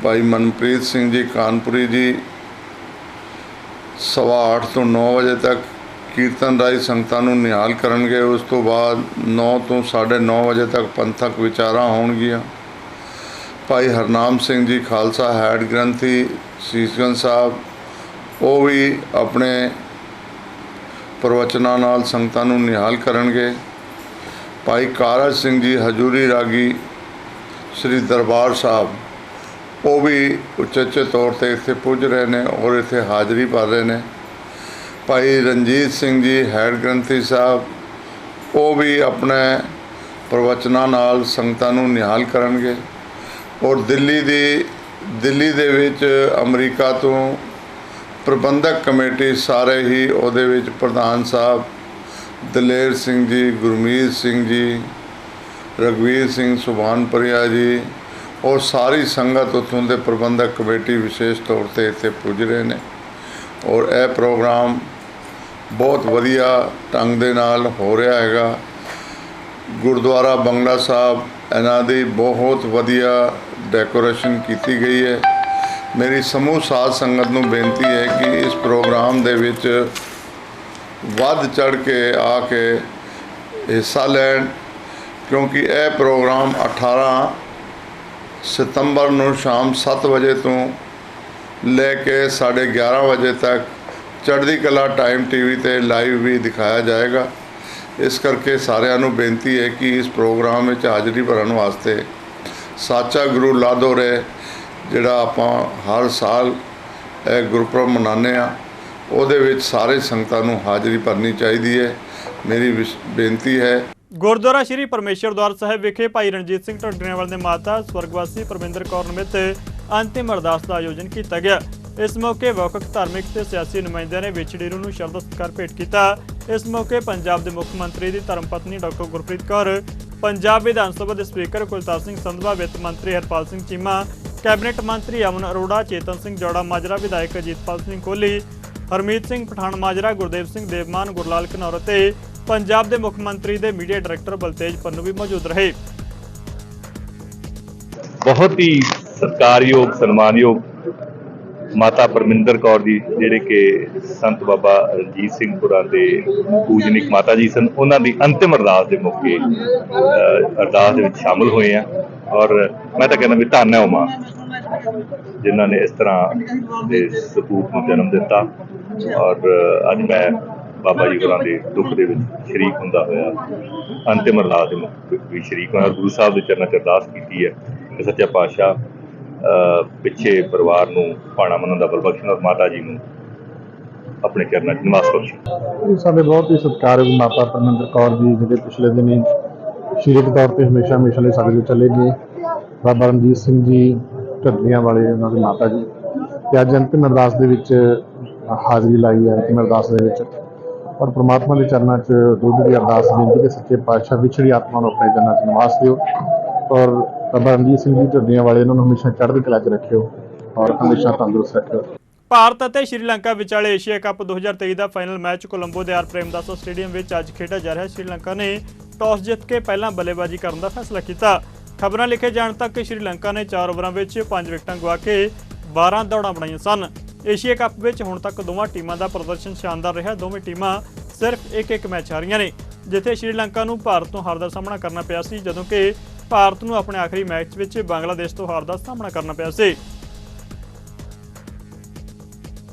ਭਾਈ ਮਨਪ੍ਰੀਤ ਸਿੰਘ ਜੀ ਕਾਨਪੁਰੀ ਜੀ 8:15 ਤੋਂ 9 ਵਜੇ ਤੱਕ ਕੀਰਤਨ ਰਾਈ ਸੰਗਤਾਂ ਨੂੰ ਨਿਹਾਲ ਕਰਨਗੇ। ਉਸ ਤੋਂ ਬਾਅਦ 9 ਤੋਂ 9:30 ਵਜੇ ਤੱਕ ਪੰਥਕ ਵਿਚਾਰਾਂ ਹੋਣਗੀਆਂ। ਭਾਈ ਹਰਨਾਮ ਸਿੰਘ ਜੀ ਖਾਲਸਾ ਹੈਡ ਗ੍ਰੰਥੀ ਸੀਸਗੰਜ ਸਾਹਿਬ, ਉਹ ਵੀ ਆਪਣੇ ਪ੍ਰਵਚਨਾਂ ਨਾਲ ਸੰਗਤਾਂ ਨੂੰ ਨਿਹਾਲ ਕਰਨਗੇ। ਭਾਈ ਕਾਰਜ ਸਿੰਘ ਜੀ ਹਜੂਰੀ ਰਾਗੀ ਸ੍ਰੀ ਦਰਬਾਰ ਸਾਹਿਬ, ਉਹ ਵੀ ਉਚੇਚੇ ਤੌਰ ਤੇ ਇੱਥੇ ਪੁੱਜ ਰਹੇ ਨੇ ਔਰ ਇੱਥੇ ਹਾਜ਼ਰੀ ਭਰ ਰਹੇ ਨੇ। ਭਾਈ ਰਣਜੀਤ ਸਿੰਘ ਜੀ ਹੈਡ ਗ੍ਰੰਥੀ ਸਾਹਿਬ, ਉਹ ਵੀ ਆਪਣੇ ਪ੍ਰਵਚਨਾਂ ਨਾਲ ਸੰਗਤਾਂ ਨੂੰ ਨਿਹਾਲ ਕਰਨਗੇ। ਔਰ ਦਿੱਲੀ ਦੇ ਵਿੱਚ ਅਮਰੀਕਾ ਤੋਂ ਪ੍ਰਬੰਧਕ ਕਮੇਟੀ ਸਾਰੇ ਹੀ ਉਹਦੇ ਵਿੱਚ ਪ੍ਰਧਾਨ ਸਾਹਿਬ ਦਲੇਰ ਸਿੰਘ ਜੀ, ਗੁਰਮੀਤ ਸਿੰਘ ਜੀ, ਰਘਵੀਰ ਸਿੰਘ ਸੁਭਾਨਪੁਰੀਆ ਜੀ ਔਰ ਸਾਰੀ ਸੰਗਤ ਉੱਥੋਂ ਦੇ ਪ੍ਰਬੰਧਕ ਕਮੇਟੀ ਵਿਸ਼ੇਸ਼ ਤੌਰ ਤੇ ਇੱਥੇ ਪੁੱਜ ਰਹੇ ਨੇ। ਔਰ ਇਹ ਪ੍ਰੋਗਰਾਮ ਬਹੁਤ ਵਧੀਆ ਢੰਗ ਦੇ ਨਾਲ ਹੋ ਰਿਹਾ ਹੈਗਾ। ਗੁਰਦੁਆਰਾ ਬੰਗਲਾ ਸਾਹਿਬ ਇਹਨਾਂ ਦੀ ਬਹੁਤ ਵਧੀਆ ਡੈਕੋਰੇਸ਼ਨ ਕੀਤੀ ਗਈ ਹੈ। ਮੇਰੀ ਸਮੂਹ ਸਾਧ ਸੰਗਤ ਨੂੰ ਬੇਨਤੀ ਹੈ ਕਿ ਇਸ ਪ੍ਰੋਗਰਾਮ ਦੇ ਵਿੱਚ ਵੱਧ ਚੜ੍ਹ ਕੇ ਆ ਕੇ ਹਿੱਸਾ ਲੈਣ, ਕਿਉਂਕਿ ਇਹ ਪ੍ਰੋਗਰਾਮ 18 ਸਤੰਬਰ ਨੂੰ ਸ਼ਾਮ 7 ਵਜੇ ਤੋਂ ਲੈ ਕੇ 11:30 ਵਜੇ ਤੱਕ ਚੜ੍ਹਦੀ ਕਲਾ ਟਾਈਮ TV ਤੇ ਲਾਈਵ ਵੀ ਦਿਖਾਇਆ ਜਾਏਗਾ। ਇਸ ਕਰਕੇ ਸਾਰਿਆਂ ਨੂੰ ਬੇਨਤੀ ਹੈ ਕਿ ਇਸ ਪ੍ਰੋਗਰਾਮ ਵਿੱਚ ਹਾਜ਼ਰੀ ਭਰਨ ਵਾਸਤੇ ਸਾਚਾ ਗੁਰੂ ਲਾਦੋਰੇ ਜਿਹੜਾ ਆਪਾਂ ਹਰ ਸਾਲ ਇਹ ਗੁਰਪੁਰਬ ਮਨਾਉਂਦੇ ਹਾਂ, ਉਹਦੇ ਵਿੱਚ ਸਾਰੇ ਸੰਗਤਾਂ ਨੂੰ ਹਾਜ਼ਰੀ ਭਰਨੀ ਚਾਹੀਦੀ ਹੈ। ਮੇਰੀ ਬੇਨਤੀ ਹੈ। ਗੁਰਦੁਆਰਾ ਸ਼੍ਰੀ ਪਰਮੇਸ਼ਰ ਦਵਾਰ ਸਾਹਿਬ ਵਿਖੇ ਭਾਈ ਰਣਜੀਤ ਸਿੰਘ ਢੱਡਰੀਆਂਵਾਲ ਦੇ ਮਾਤਾ ਸਵਰਗਵਾਸੀ ਪਰਮਿੰਦਰ ਕੌਰ ਨਿਮਿਤ ਅੰਤਿਮ ਅਰਦਾਸ ਦਾ ਆਯੋਜਨ ਕੀਤਾ ਗਿਆ। ਇਸ ਮੌਕੇ ਵੱਖ-ਵੱਖ ਧਾਰਮਿਕ ਤੇ ਸਿਆਸੀ ਨੁਮਾਇੰਦਿਆਂ ਨੇ ਵਿਛੜੀ ਨੂੰ ਸ਼ਰਧਾ ਸਤਿਕਾਰ ਭੇਟ ਕੀਤਾ। ਇਸ ਮੌਕੇ ਪੰਜਾਬ ਦੇ ਮੁੱਖ ਮੰਤਰੀ ਦੀ ਧਰਮ ਪਤਨੀ ਡਾਕਟਰ ਗੁਰਪ੍ਰੀਤ ਕੌਰ, ਪੰਜਾਬ ਵਿਧਾਨ ਸਭਾ ਦੇ ਸਪੀਕਰ ਕੁਲਤਾਰ ਸਿੰਘ ਸੰਧਵਾ, ਵਿੱਤ ਮੰਤਰੀ ਹਰਪਾਲ ਸਿੰਘ ਚੀਮਾ, ਕੈਬਨਿਟ ਮੰਤਰੀ ਅਮਨ ਅਰੋੜਾ, ਚੇਤਨ ਸਿੰਘ ਜੌੜਾ ਮਾਜਰਾ, ਵਿਧਾਇਕ ਅਜੀਤਪਾਲ ਸਿੰਘ ਕੋਹਲੀ, ਹਰਮੀਤ ਸਿੰਘ ਪਠਾਨ ਮਾਜਰਾ, ਗੁਰਦੇਵ ਸਿੰਘ ਦੇਵਮਾਨ, ਗੁਰਲਾਲ ਘਨੌਰ ਅਤੇ ਪੰਜਾਬ ਦੇ ਮੁੱਖ ਮੰਤਰੀ ਦੇ ਮੀਡੀਆ ਡਾਇਰੈਕਟਰ ਬਲਤੇਜ ਪੰਨੂ ਵੀ ਮੌਜੂਦ ਰਹੇ। ਬਹੁਤ ਹੀ ਸਤਿਕਾਰਯੋਗ ਸਨਮਾਨਯੋਗ ਮਾਤਾ ਪਰਮਿੰਦਰ ਕੌਰ ਜੀ, ਜਿਹੜੇ ਕਿ ਸੰਤ ਬਾਬਾ ਰਣਜੀਤ ਸਿੰਘ ਪੁਰਾ ਦੇ ਪੂਜਨਿਕ ਮਾਤਾ ਜੀ ਸਨ, ਉਹਨਾਂ ਦੀ ਅੰਤਿਮ ਅਰਦਾਸ ਦੇ ਮੌਕੇ ਅਰਦਾਸ ਦੇ ਵਿੱਚ ਸ਼ਾਮਲ ਹੋਏ ਆ। ਔਰ ਮੈਂ ਤਾਂ ਕਹਿੰਦਾ ਵੀ ਧੰਨ ਹੈ ਉਹ ਮਾਂ ਜਿਨ੍ਹਾਂ ਨੇ ਇਸ ਤਰ੍ਹਾਂ ਦੇ ਸਪੂਤ ਨੂੰ ਜਨਮ ਦਿੱਤਾ। ਔਰ ਅੱਜ ਮੈਂ ਬਾਬਾ ਜੀ ਹੋਰਾਂ ਦੇ ਦੁੱਖ ਦੇ ਵਿੱਚ ਸ਼ਰੀਕ ਹੁੰਦਾ ਹੋਇਆ ਅੰਤਿਮ ਅਰਦਾਸ ਦੇ ਮੌਕੇ ਵੀ ਸ਼ਰੀਕ ਹੋਇਆ। ਗੁਰੂ ਸਾਹਿਬ ਦੇ ਚਰਨਾਂ 'ਚ ਅਰਦਾਸ ਕੀਤੀ ਹੈ ਕਿ ਸੱਚਾ ਪਾਤਸ਼ਾਹ ਪਿੱਛੇ ਪਰਿਵਾਰ ਨੂੰ ਭਾਣਾ ਮੰਨਣ ਦਾ ਬਲ ਬਖਸ਼ਣ ਔਰ ਮਾਤਾ ਜੀ ਨੂੰ ਆਪਣੇ ਚਰਨਾਂ 'ਚ ਨਿਵਾਸ ਬਖਸ਼ਣ। ਸਾਡੇ ਬਹੁਤ ਹੀ ਸਤਿਕਾਰਯੋਗ ਮਾਤਾ ਪਰਮਿੰਦਰ ਕੌਰ ਜੀ, ਜਿਹੜੇ ਪਿਛਲੇ ਦਿਨੀ ਸਰੀਰਕ ਤੌਰ ਤੇ ਹਮੇਸ਼ਾ ਲਈ ਸਾਡੇ ਵਿੱਚ ਚੱਲੇ ਗਏ ਬਾਬਾ ਰਣਜੀਤ ਸਿੰਘ ਜੀ ਢੱਡਰੀਆਂ ਵਾਲੇ, ਉਹਨਾਂ ਦੇ ਮਾਤਾ ਜੀ, ਤੇ ਅੱਜ ਅੰਤਿਮ ਅਰਦਾਸ ਦੇ ਵਿੱਚ ਹਾਜ਼ਰੀ ਲਾਈ ਹੈ। ਅੰਤਿਮ ਅਰਦਾਸ ਦੇ ਵਿੱਚ ਔਰ ਪ੍ਰਮਾਤਮਾ ਦੇ ਚਰਨਾਂ 'ਚ ਦੁੱਧ ਦੀ ਅਰਦਾਸ ਬੇਨਤੀ ਕਿ ਸੱਚੇ ਪਾਤਸ਼ਾਹ ਵਿਛੜੀ ਆਤਮਾ ਨੂੰ ਆਪਣੇ ਜੰਨਾਂ 'ਚ ਨਿਵਾਸ ਦਿਓ ਔਰ ਬਾਬਾ ਰਣਜੀਤ ਸਿੰਘ ਜੀ ਢੱਡਰੀਆਂ ਵਾਲੇ ਇਹਨਾਂ ਨੂੰ ਹਮੇਸ਼ਾ ਚੜ੍ਹਦੀ ਕਲਾ 'ਚ ਰੱਖਿਓ ਔਰ ਹਮੇਸ਼ਾ ਤੰਦਰੁਸਤ ਰੱਖਿਓ। ਭਾਰਤ ਅਤੇ ਸ਼੍ਰੀਲੰਕਾ ਵਿਚਾਲੇ ਏਸ਼ੀਆ ਕੱਪ 2023 ਦਾ ਫਾਈਨਲ ਮੈਚ ਕੋਲੰਬੋ ਦੇ ਆਰ ਪ੍ਰੇਮਦਾਸਾ ਸਟੇਡੀਅਮ ਵਿੱਚ ਅੱਜ ਖੇਡਿਆ ਜਾ ਰਿਹਾ। ਸ਼੍ਰੀਲੰਕਾ ਨੇ ਟਾਸ ਜਿੱਤ ਕੇ ਪਹਿਲਾਂ ਬੱਲੇਬਾਜ਼ੀ ਕਰਨ ਦਾ ਫੈਸਲਾ ਕੀਤਾ। ਖਬਰਾਂ ਲਿਖੇ ਜਾਣ ਤੱਕ ਸ਼੍ਰੀਲੰਕਾ ਨੇ 4 ਓਵਰਾਂ ਵਿੱਚ 5 ਵਿਕਟਾਂ ਗਵਾ ਕੇ 12 ਦੌੜਾਂ ਬਣਾਈਆਂ ਸਨ। ਏਸ਼ੀਆ ਕੱਪ ਵਿੱਚ ਹੁਣ ਤੱਕ ਦੋਵਾਂ ਟੀਮਾਂ ਦਾ ਪ੍ਰਦਰਸ਼ਨ ਸ਼ਾਨਦਾਰ ਰਿਹਾ। ਦੋਵੇਂ ਟੀਮਾਂ ਸਿਰਫ ਇੱਕ ਮੈਚ ਹਾਰੀਆਂ ਨੇ, ਜਿੱਥੇ ਸ਼੍ਰੀਲੰਕਾ ਨੂੰ ਭਾਰਤ ਤੋਂ ਹਾਰ ਦਾ ਸਾਹਮਣਾ ਕਰਨਾ ਪਿਆ ਸੀ, ਜਦੋਂ ਕਿ ਭਾਰਤ ਨੂੰ ਆਪਣੇ ਆਖਰੀ ਮੈਚ ਵਿੱਚ ਬੰਗਲਾਦੇਸ਼ ਤੋਂ ਹਾਰ ਦਾ ਸਾਹਮਣਾ ਕਰਨਾ ਪਿਆ ਸੀ।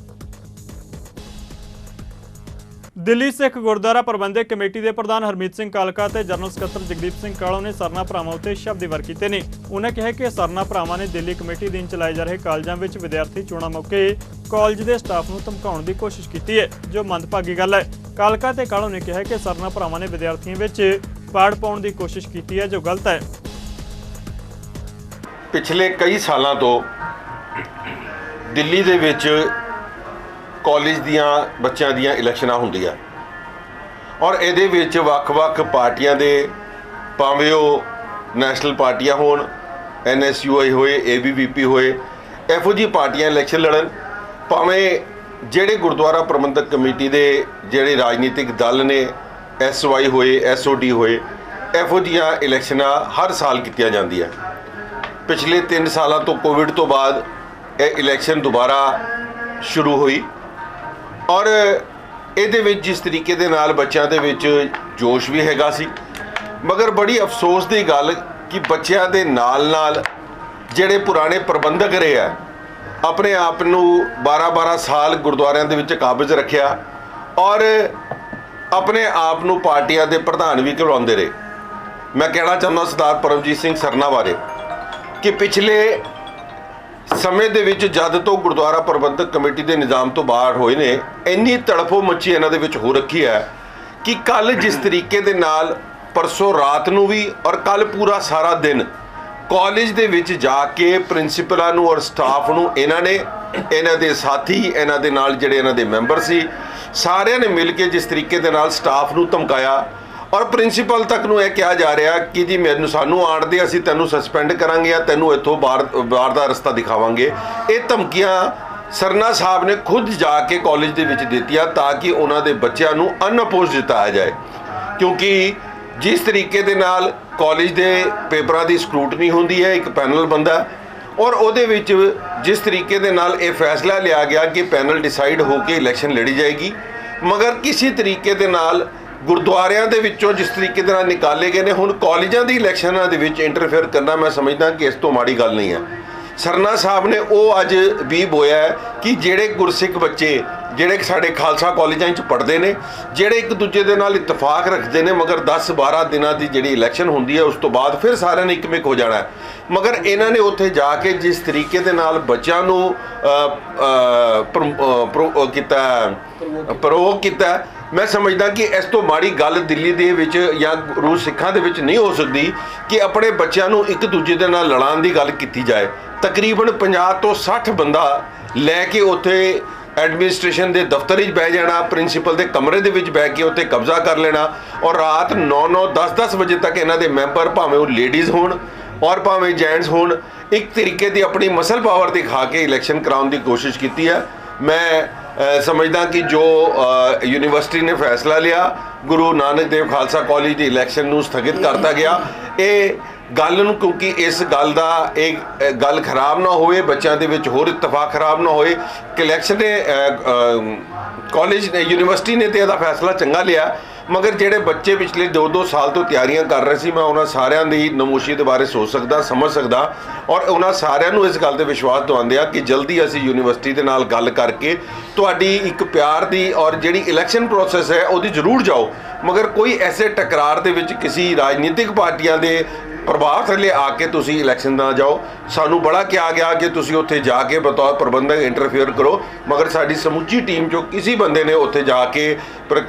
ਦਿੱਲੀ ਸਿੱਖ ਗੁਰਦੁਆਰਾ ਪ੍ਰਬੰਧਕ ਕਮੇਟੀ ਦੇ ਪ੍ਰਧਾਨ ਹਰਮੀਤ ਸਿੰਘ ਕਾਲਕਾ ਤੇ ਜਨਰਲ ਸਕੱਤਰ ਜਗਦੀਪ ਸਿੰਘ ਕਾਲੋਂ ਨੇ ਸਰਨਾ ਭਰਾਵਾਂ ਉੱਤੇ ਸ਼ਬਦੀ ਵਾਰ ਕੀਤੇ ਨੇ। ਉਹਨਾਂ ਕਿਹਾ ਕਿ ਸਰਨਾ ਭਰਾਵਾਂ ਨੇ ਦਿੱਲੀ ਕਮੇਟੀ ਅਧੀਨ ਚਲਾਏ ਜਾ ਰਹੇ ਕਾਲਜਾਂ ਵਿੱਚ ਵਿਦਿਆਰਥੀ ਚੋਣਾਂ ਮੌਕੇ ਕਾਲਜ ਦੇ ਸਟਾਫ ਨੂੰ ਧਮਕਾਉਣ ਦੀ ਕੋਸ਼ਿਸ਼ ਕੀਤੀ ਹੈ, ਜੋ ਮੰਦਭਾਗੀ ਗੱਲ ਹੈ। ਕਾਲਕਾ ਤੇ ਕਾਲੋਂ ਨੇ ਕਿਹਾ ਕਿ ਸਰਨਾ ਭਰਾਵਾਂ ਨੇ ਵਿਦਿਆਰਥੀਆਂ ਵਿੱਚ ਪਾੜ ਪਾਉਣ ਦੀ ਕੋਸ਼ਿਸ਼ ਕੀਤੀ ਹੈ, ਜੋ ਗਲਤ ਹੈ। ਪਿਛਲੇ ਕਈ ਸਾਲਾਂ ਤੋਂ ਦਿੱਲੀ ਦੇ ਵਿੱਚ ਕਾਲਜ ਦੀਆਂ ਬੱਚਿਆਂ ਦੀਆਂ ਇਲੈਕਸ਼ਨਾਂ ਹੁੰਦੀਆਂ ਔਰ ਇਹਦੇ ਵਿੱਚ ਵੱਖ-ਵੱਖ ਪਾਰਟੀਆਂ ਦੇ, ਭਾਵੇਂ ਉਹ ਨੈਸ਼ਨਲ ਪਾਰਟੀਆਂ ਹੋਣ, NSUI ਹੋਏ, ABVP ਹੋਏ, ਇਹੋ ਜਿਹੀ ਪਾਰਟੀਆਂ ਇਲੈਕਸ਼ਨ ਲੜਨ, ਭਾਵੇਂ ਜਿਹੜੇ ਗੁਰਦੁਆਰਾ ਪ੍ਰਬੰਧਕ ਕਮੇਟੀ ਦੇ ਜਿਹੜੇ ਰਾਜਨੀਤਿਕ ਦਲ ਨੇ, SY ਹੋਏ, SOD ਹੋਏ, ਇਹੋ ਜਿਹੀਆਂ ਇਲੈਕਸ਼ਨਾਂ ਹਰ ਸਾਲ ਕੀਤੀਆਂ ਜਾਂਦੀਆਂ। ਪਿਛਲੇ 3 ਸਾਲਾਂ ਤੋਂ ਕੋਵਿਡ ਤੋਂ ਬਾਅਦ ਇਹ ਇਲੈਕਸ਼ਨ ਦੁਬਾਰਾ ਸ਼ੁਰੂ ਹੋਈ ਔਰ ਇਹਦੇ ਵਿੱਚ ਜਿਸ ਤਰੀਕੇ ਦੇ ਨਾਲ ਬੱਚਿਆਂ ਦੇ ਵਿੱਚ ਜੋਸ਼ ਵੀ ਹੈਗਾ ਸੀ, ਮਗਰ ਬੜੀ ਅਫਸੋਸ ਦੀ ਗੱਲ ਕਿ ਬੱਚਿਆਂ ਦੇ ਨਾਲ ਜਿਹੜੇ ਪੁਰਾਣੇ ਪ੍ਰਬੰਧਕ ਰਹੇ ਆ, ਆਪਣੇ ਆਪ ਨੂੰ 12-12 ਸਾਲ ਗੁਰਦੁਆਰਿਆਂ ਦੇ ਵਿੱਚ ਕਾਬਜ਼ ਰੱਖਿਆ ਔਰ ਆਪਣੇ ਆਪ ਨੂੰ ਪਾਰਟੀਆਂ ਦੇ ਪ੍ਰਧਾਨ ਵੀ ਕਰਵਾਉਂਦੇ ਰਹੇ। ਮੈਂ ਕਹਿਣਾ ਚਾਹੁੰਦਾ ਸਰਦਾਰ ਪਰਮਜੀਤ ਸਿੰਘ ਸਰਨਾ ਬਾਰੇ ਕਿ ਪਿਛਲੇ ਸਮੇਂ ਦੇ ਵਿੱਚ ਜਦ ਤੋਂ ਗੁਰਦੁਆਰਾ ਪ੍ਰਬੰਧਕ ਕਮੇਟੀ ਦੇ ਨਿਜ਼ਾਮ ਤੋਂ ਬਾਹਰ ਹੋਏ ਨੇ, ਇੰਨੀ ਤੜਫੋ ਮੱਚੀ ਇਹਨਾਂ ਦੇ ਵਿੱਚ ਹੋ ਰੱਖੀ ਹੈ ਕਿ ਕੱਲ ਜਿਸ ਤਰੀਕੇ ਦੇ ਨਾਲ ਪਰਸੋਂ ਰਾਤ ਨੂੰ ਵੀ ਔਰ ਕੱਲ ਪੂਰਾ ਸਾਰਾ ਦਿਨ ਕਾਲਜ ਦੇ ਵਿੱਚ ਜਾ ਕੇ ਪ੍ਰਿੰਸੀਪਲਾਂ ਨੂੰ ਔਰ ਸਟਾਫ ਨੂੰ ਇਹਨਾਂ ਨੇ, ਇਹਨਾਂ ਦੇ ਸਾਥੀ, ਇਹਨਾਂ ਦੇ ਨਾਲ ਜਿਹੜੇ ਇਹਨਾਂ ਦੇ ਮੈਂਬਰ ਸੀ, ਸਾਰਿਆਂ ਨੇ ਮਿਲ ਕੇ ਜਿਸ ਤਰੀਕੇ ਦੇ ਨਾਲ ਸਟਾਫ ਨੂੰ ਧਮਕਾਇਆ ਔਰ ਪ੍ਰਿੰਸੀਪਲ ਤੱਕ ਨੂੰ ਇਹ ਕਿਹਾ ਜਾ ਰਿਹਾ ਕਿ ਜੀ ਸਾਨੂੰ ਆਣ ਦੇ, ਅਸੀਂ ਤੈਨੂੰ ਸਸਪੈਂਡ ਕਰਾਂਗੇ ਜਾਂ ਤੈਨੂੰ ਇੱਥੋਂ ਬਾਹਰ ਦਾ ਰਸਤਾ ਦਿਖਾਵਾਂਗੇ। ਇਹ ਧਮਕੀਆਂ ਸਰਨਾ ਸਾਹਿਬ ਨੇ ਖੁਦ ਜਾ ਕੇ ਕਾਲਜ ਦੇ ਵਿੱਚ ਦਿੱਤੀਆਂ ਤਾਂ ਕਿ ਉਹਨਾਂ ਦੇ ਬੱਚਿਆਂ ਨੂੰ ਅਨਅਪੋਜ਼ ਜਿਤਾਇਆ ਜਾਏ, ਕਿਉਂਕਿ ਜਿਸ ਤਰੀਕੇ ਦੇ ਨਾਲ ਕਾਲਜ ਦੇ ਪੇਪਰਾਂ ਦੀ ਸਕਰੂਟਨੀ ਹੁੰਦੀ ਹੈ, ਇੱਕ ਪੈਨਲ ਬੰਦਾ ਔਰ ਉਹਦੇ ਵਿੱਚ ਜਿਸ ਤਰੀਕੇ ਦੇ ਨਾਲ ਇਹ ਫੈਸਲਾ ਲਿਆ ਗਿਆ ਕਿ ਪੈਨਲ ਡਿਸਾਈਡ ਹੋ ਕੇ ਇਲੈਕਸ਼ਨ ਲੜੀ ਜਾਏਗੀ, ਮਗਰ ਕਿਸੇ ਤਰੀਕੇ ਦੇ ਨਾਲ ਗੁਰਦੁਆਰਿਆਂ ਦੇ ਵਿੱਚੋਂ ਜਿਸ ਤਰੀਕੇ ਦੇ ਨਾਲ ਨਿਕਾਲੇ ਗਏ ਨੇ, ਹੁਣ ਕਾਲਜਾਂ ਦੀ ਇਲੈਕਸ਼ਨਾਂ ਦੇ ਵਿੱਚ ਇੰਟਰਫੇਅਰ ਕਰਨਾ ਮੈਂ ਸਮਝਦਾ ਕਿ ਇਸ ਤੋਂ ਮਾੜੀ ਗੱਲ ਨਹੀਂ ਹੈ। ਸਰਨਾ ਸਾਹਿਬ ਨੇ ਉਹ ਅੱਜ ਵੀ ਬੋਇਆ ਕਿ ਜਿਹੜੇ ਗੁਰਸਿੱਖ ਬੱਚੇ ਜਿਹੜੇ ਸਾਡੇ ਖਾਲਸਾ ਕਾਲਜਾਂ 'ਚ ਪੜ੍ਹਦੇ ਨੇ, ਜਿਹੜੇ ਇੱਕ ਦੂਜੇ ਦੇ ਨਾਲ ਇਤਫਾਕ ਰੱਖਦੇ ਨੇ, ਮਗਰ 10-12 ਦਿਨਾਂ ਦੀ ਜਿਹੜੀ ਇਲੈਕਸ਼ਨ ਹੁੰਦੀ ਹੈ ਉਸ ਤੋਂ ਬਾਅਦ ਫਿਰ ਸਾਰਿਆਂ ਨੇ ਇੱਕਮਿਕ ਹੋ ਜਾਣਾ, ਮਗਰ ਇਹਨਾਂ ਨੇ ਉੱਥੇ ਜਾ ਕੇ ਜਿਸ ਤਰੀਕੇ ਦੇ ਨਾਲ ਬੱਚਿਆਂ ਨੂੰ ਪ੍ਰੋਵੋਕ ਕੀਤਾ, ਮੈਂ ਸਮਝਦਾ ਕਿ ਇਸ ਤੋਂ ਮਾੜੀ ਗੱਲ ਦਿੱਲੀ ਦੇ ਵਿੱਚ ਜਾਂ ਗੁਰੂ ਸਿੱਖਾਂ ਦੇ ਵਿੱਚ ਨਹੀਂ ਹੋ ਸਕਦੀ ਕਿ ਆਪਣੇ ਬੱਚਿਆਂ ਨੂੰ ਇੱਕ ਦੂਜੇ ਦੇ ਨਾਲ ਲੜਾਉਣ ਦੀ ਗੱਲ ਕੀਤੀ ਜਾਏ। ਤਕਰੀਬਨ 50 ਤੋਂ 60 ਬੰਦਾ ਲੈ ਕੇ ਉੱਥੇ ਐਡਮਿਨਿਸਟ੍ਰੇਸ਼ਨ ਦੇ ਦਫ਼ਤਰ ਵਿੱਚ ਬਹਿ ਜਾਣਾ, ਪ੍ਰਿੰਸੀਪਲ ਦੇ ਕਮਰੇ ਦੇ ਵਿੱਚ ਬਹਿ ਕੇ ਉੱਥੇ ਕਬਜ਼ਾ ਕਰ ਲੈਣਾ ਔਰ ਰਾਤ 9-9, 10-10 ਵਜੇ ਤੱਕ ਇਹਨਾਂ ਦੇ ਮੈਂਬਰ, ਭਾਵੇਂ ਉਹ ਲੇਡੀਜ਼ ਹੋਣ ਔਰ ਭਾਵੇਂ ਜੈਂਟਸ ਹੋਣ, ਇੱਕ ਤਰੀਕੇ ਦੀ ਆਪਣੀ ਮਸਲ ਪਾਵਰ ਦਿਖਾ ਕੇ ਇਲੈਕਸ਼ਨ ਕਰਾਉਣ ਦੀ ਕੋਸ਼ਿਸ਼ ਕੀਤੀ ਹੈ। ਮੈਂ ਸਮਝਦਾ ਕਿ ਜੋ ਯੂਨੀਵਰਸਿਟੀ ਨੇ ਫੈਸਲਾ ਲਿਆ, ਗੁਰੂ ਨਾਨਕ ਦੇਵ ਖਾਲਸਾ ਕਾਲਜ ਦੀ ਇਲੈਕਸ਼ਨ ਨੂੰ ਸਥਗਿਤ ਕਰਤਾ ਗਿਆ, ਇਹ ਗੱਲ ਨੂੰ, ਕਿਉਂਕਿ ਇਸ ਗੱਲ ਦਾ ਇਹ ਗੱਲ ਖਰਾਬ ਨਾ ਹੋਵੇ, ਬੱਚਿਆਂ ਦੇ ਵਿੱਚ ਹੋਰ ਇਤਫਾਕ ਖਰਾਬ ਨਾ ਹੋਏ ਕਿ ਇਲੈਕਸ਼ਨ ਨੇ ਕਾਲਜ ਨੇ, ਯੂਨੀਵਰਸਿਟੀ ਨੇ ਤੇ ਇਹਦਾ ਫੈਸਲਾ ਚੰਗਾ ਲਿਆ, ਮਗਰ ਜਿਹੜੇ ਬੱਚੇ ਪਿਛਲੇ 2-2 ਸਾਲ ਤੋਂ ਤਿਆਰੀਆਂ ਕਰ ਰਹੇ ਸੀ, ਮੈਂ ਉਹਨਾਂ ਸਾਰਿਆਂ ਦੀ ਨਮੋਸ਼ੀ ਦੇ ਬਾਰੇ ਸੋਚ ਸਕਦਾ, ਸਮਝ ਸਕਦਾ ਔਰ ਉਹਨਾਂ ਸਾਰਿਆਂ ਨੂੰ ਇਸ ਗੱਲ ਤੇ ਵਿਸ਼ਵਾਸ ਦਿਵਾਉਂਦੇ ਆ ਕਿ ਜਲਦੀ ਅਸੀਂ ਯੂਨੀਵਰਸਿਟੀ ਦੇ ਨਾਲ ਗੱਲ ਕਰਕੇ ਤੁਹਾਡੀ ਇੱਕ ਪਿਆਰ ਦੀ ਔਰ ਜਿਹੜੀ ਇਲੈਕਸ਼ਨ ਪ੍ਰੋਸੈਸ ਹੈ ਉਹਦੀ ਜ਼ਰੂਰ ਜਾਓ, ਮਗਰ ਕੋਈ ਐਸੇ ਟਕਰਾਰ ਦੇ ਵਿੱਚ ਕਿਸੇ ਰਾਜਨੀਤਿਕ ਪਾਰਟੀਆਂ ਦੇ ਪ੍ਰਭਾਵ ਥੱਲੇ ਆ ਕੇ ਤੁਸੀਂ ਇਲੈਕਸ਼ਨ ਨਾ ਜਾਓ। ਸਾਨੂੰ ਬੜਾ ਕਿਹਾ ਗਿਆ ਕਿ ਤੁਸੀਂ ਉੱਥੇ ਜਾ ਕੇ ਬਤੌਰ ਪ੍ਰਬੰਧਕ ਇੰਟਰਫੇਅਰ ਕਰੋ, ਮਗਰ ਸਾਡੀ ਸਮੁੱਚੀ ਟੀਮ 'ਚੋਂ ਕਿਸੇ ਬੰਦੇ ਨੇ ਉੱਥੇ ਜਾ ਕੇ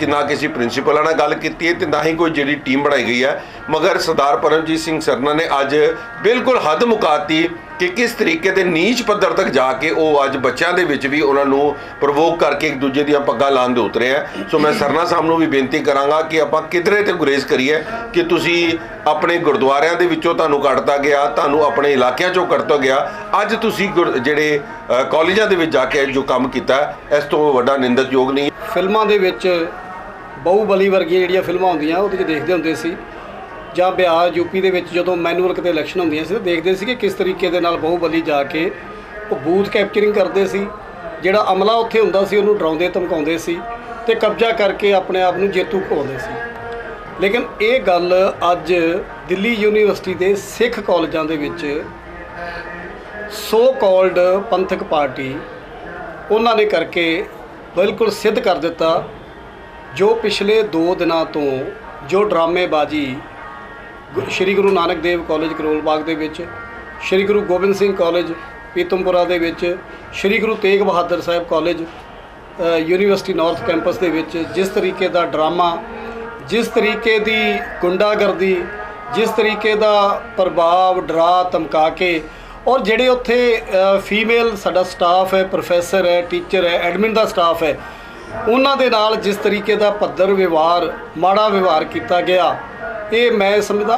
ਨਾ ਕਿਸੇ ਪ੍ਰਿੰਸੀਪਲਾਂ ਨਾਲ ਗੱਲ ਕੀਤੀ ਹੈ ਤੇ ਨਾ ਹੀ ਕੋਈ ਜਿਹੜੀ ਟੀਮ ਬਣਾਈ ਗਈ ਹੈ। ਮਗਰ ਸਰਦਾਰ ਪਰਮਜੀਤ ਸਿੰਘ ਸਰਨਾ ਨੇ ਅੱਜ ਬਿਲਕੁਲ ਹੱਦ ਮੁਕਾਤੀ ਕਿ ਕਿਸ ਤਰੀਕੇ ਦੇ ਨੀਚ ਪੱਧਰ ਤੱਕ ਜਾ ਕੇ ਉਹ ਅੱਜ ਬੱਚਿਆਂ ਦੇ ਵਿੱਚ ਵੀ ਉਹਨਾਂ ਨੂੰ ਪ੍ਰਵੋਕ ਕਰਕੇ ਇੱਕ ਦੂਜੇ ਦੀਆਂ ਪੱਗਾਂ ਲਾਉਣ ਦੇ ਉਤਰੇ ਹੈ। ਸੋ ਮੈਂ ਸਰਨਾ ਸਾਹਿਬ ਨੂੰ ਵੀ ਬੇਨਤੀ ਕਰਾਂਗਾ ਕਿ ਆਪਾਂ ਕਿਧਰੇ ਤੇ ਗੁਰੇਜ਼ ਕਰੀਏ ਕਿ ਤੁਸੀਂ ਆਪਣੇ ਗੁਰਦੁਆਰਿਆਂ ਦੇ ਵਿੱਚੋਂ ਤੁਹਾਨੂੰ ਕੱਢਤਾ ਗਿਆ, ਤੁਹਾਨੂੰ ਆਪਣੇ ਇਲਾਕਿਆਂ 'ਚੋਂ ਕੱਢਤਾ ਗਿਆ, ਅੱਜ ਤੁਸੀਂ ਜਿਹੜੇ ਕਾਲਜਾਂ ਦੇ ਵਿੱਚ ਜਾ ਕੇ ਜੋ ਕੰਮ ਕੀਤਾ ਇਸ ਤੋਂ ਵੱਡਾ ਨਿੰਦਣਯੋਗ ਨਹੀਂ। ਫਿਲਮਾਂ ਦੇ ਵਿੱਚ ਬਾਹੂਬਲੀ ਵਰਗੀਆਂ ਜਿਹੜੀਆਂ ਫਿਲਮਾਂ ਹੁੰਦੀਆਂ ਉਹਦੇ 'ਚ ਦੇਖਦੇ ਹੁੰਦੇ ਸੀ, ਜਾਂ ਬਿਹਾਰ ਯੂਪੀ ਦੇ ਵਿੱਚ ਜਦੋਂ ਮੈਨੂਅਲ ਕਿਤੇ ਇਲੈਕਸ਼ਨ ਹੁੰਦੀਆਂ ਸੀ ਤਾਂ ਦੇਖਦੇ ਸੀ ਕਿ ਕਿਸ ਤਰੀਕੇ ਦੇ ਨਾਲ ਬਾਹੂਬਲੀ ਜਾ ਕੇ ਉਹ ਬੂਥ ਕੈਪਚਰਿੰਗ ਕਰਦੇ ਸੀ, ਜਿਹੜਾ ਅਮਲਾ ਉੱਥੇ ਹੁੰਦਾ ਸੀ ਉਹਨੂੰ ਡਰਾਉਂਦੇ ਧਮਕਾਉਂਦੇ ਸੀ ਤੇ ਕਬਜ਼ਾ ਕਰਕੇ ਆਪਣੇ ਆਪ ਨੂੰ ਜੇਤੂ ਪਾਉਂਦੇ ਸੀ। ਲੇਕਿਨ ਇਹ ਗੱਲ ਅੱਜ ਦਿੱਲੀ ਯੂਨੀਵਰਸਿਟੀ ਦੇ ਸਿੱਖ ਕਾਲਜਾਂ ਦੇ ਵਿੱਚ ਸੋ ਕਾਲਡ ਪੰਥਕ ਪਾਰਟੀ ਉਹਨਾਂ ਨੇ ਕਰਕੇ ਬਿਲਕੁਲ ਸਿੱਧ ਕਰ ਦਿੱਤਾ। ਜੋ ਪਿਛਲੇ 2 ਦਿਨਾਂ ਤੋਂ ਜੋ ਡਰਾਮੇਬਾਜ਼ੀ ਸ਼੍ਰੀ ਗੁਰੂ ਨਾਨਕ ਦੇਵ ਕਾਲਜ ਕਰੋਲ ਬਾਗ ਦੇ ਵਿੱਚ, ਸ਼੍ਰੀ ਗੁਰੂ ਗੋਬਿੰਦ ਸਿੰਘ ਕਾਲਜ ਪੀਤਮਪੁਰਾ ਦੇ ਵਿੱਚ, Shri Guru Tegh Bahadur Sahib college university north campus ਦੇ ਵਿੱਚ ਜਿਸ ਤਰੀਕੇ ਦਾ ਡਰਾਮਾ, ਜਿਸ ਤਰੀਕੇ ਦੀ ਗੁੰਡਾਗਰਦੀ, ਜਿਸ ਤਰੀਕੇ ਦਾ ਪ੍ਰਭਾਵ ਡਰਾ ਧਮਕਾ ਕੇ, ਔਰ ਜਿਹੜੇ ਉੱਥੇ ਫੀਮੇਲ ਸਾਡਾ ਸਟਾਫ ਹੈ, ਪ੍ਰੋਫੈਸਰ ਹੈ, ਟੀਚਰ ਹੈ, ਐਡਮਿਨ ਦਾ ਸਟਾਫ ਹੈ, ਉਹਨਾਂ ਦੇ ਨਾਲ ਜਿਸ ਤਰੀਕੇ ਦਾ ਭੱਦਰ ਵਿਵਹਾਰ, ਮਾੜਾ ਵਿਵਹਾਰ ਕੀਤਾ ਗਿਆ, ਇਹ ਮੈਂ ਸਮਝਦਾ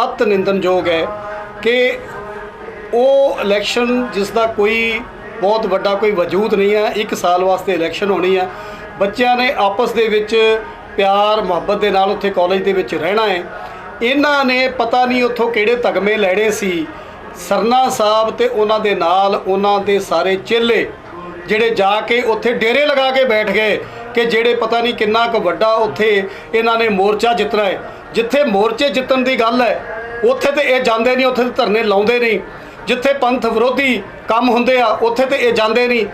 ਅਤ ਨਿੰਦਣਯੋਗ ਹੈ ਕਿ ਉਹ ਇਲੈਕਸ਼ਨ ਜਿਸ ਦਾ ਕੋਈ ਬਹੁਤ ਵੱਡਾ ਕੋਈ ਵਜੂਦ ਨਹੀਂ ਹੈ। 1 ਸਾਲ ਵਾਸਤੇ ਇਲੈਕਸ਼ਨ ਹੋਣੀ ਹੈ, ਬੱਚਿਆਂ ਨੇ ਆਪਸ ਦੇ ਵਿੱਚ ਪਿਆਰ ਮੁਹੱਬਤ ਦੇ ਨਾਲ ਉੱਥੇ ਕਾਲਜ ਦੇ ਵਿੱਚ ਰਹਿਣਾ ਹੈ। ਇਹਨਾਂ ਨੇ ਪਤਾ ਨਹੀਂ ਉੱਥੋਂ ਕਿਹੜੇ ਤਗਮੇ ਲੈਣੇ ਸੀ। ਸਰਨਾ ਸਾਹਿਬ ਤੇ ਉਹਨਾਂ ਦੇ ਨਾਲ ਉਹਨਾਂ ਦੇ ਸਾਰੇ ਚੇਲੇ ਜਿਹੜੇ ਜਾ ਕੇ ਉੱਥੇ ਡੇਰੇ ਲਗਾ ਕੇ ਬੈਠ ਗਏ ਕਿ ਜਿਹੜੇ ਪਤਾ ਨਹੀਂ ਕਿੰਨਾ ਕੁ ਵੱਡਾ ਉੱਥੇ ਇਹਨਾਂ ਨੇ ਮੋਰਚਾ ਜਿੱਤਣਾ ਹੈ। ਜਿੱਥੇ ਮੋਰਚੇ ਜਿੱਤਣ ਦੀ ਗੱਲ ਹੈ ਉੱਥੇ ਤੇ ਇਹ ਜਾਂਦੇ ਨਹੀਂ, ਉੱਥੇ ਤੇ ਧਰਨੇ ਲਾਉਂਦੇ ਨਹੀਂ। ਜਿੱਥੇ ਪੰਥ ਵਿਰੋਧੀ ਕੰਮ ਹੁੰਦੇ ਆ ਉੱਥੇ ਤੇ ਇਹ ਜਾਂਦੇ ਨਹੀਂ।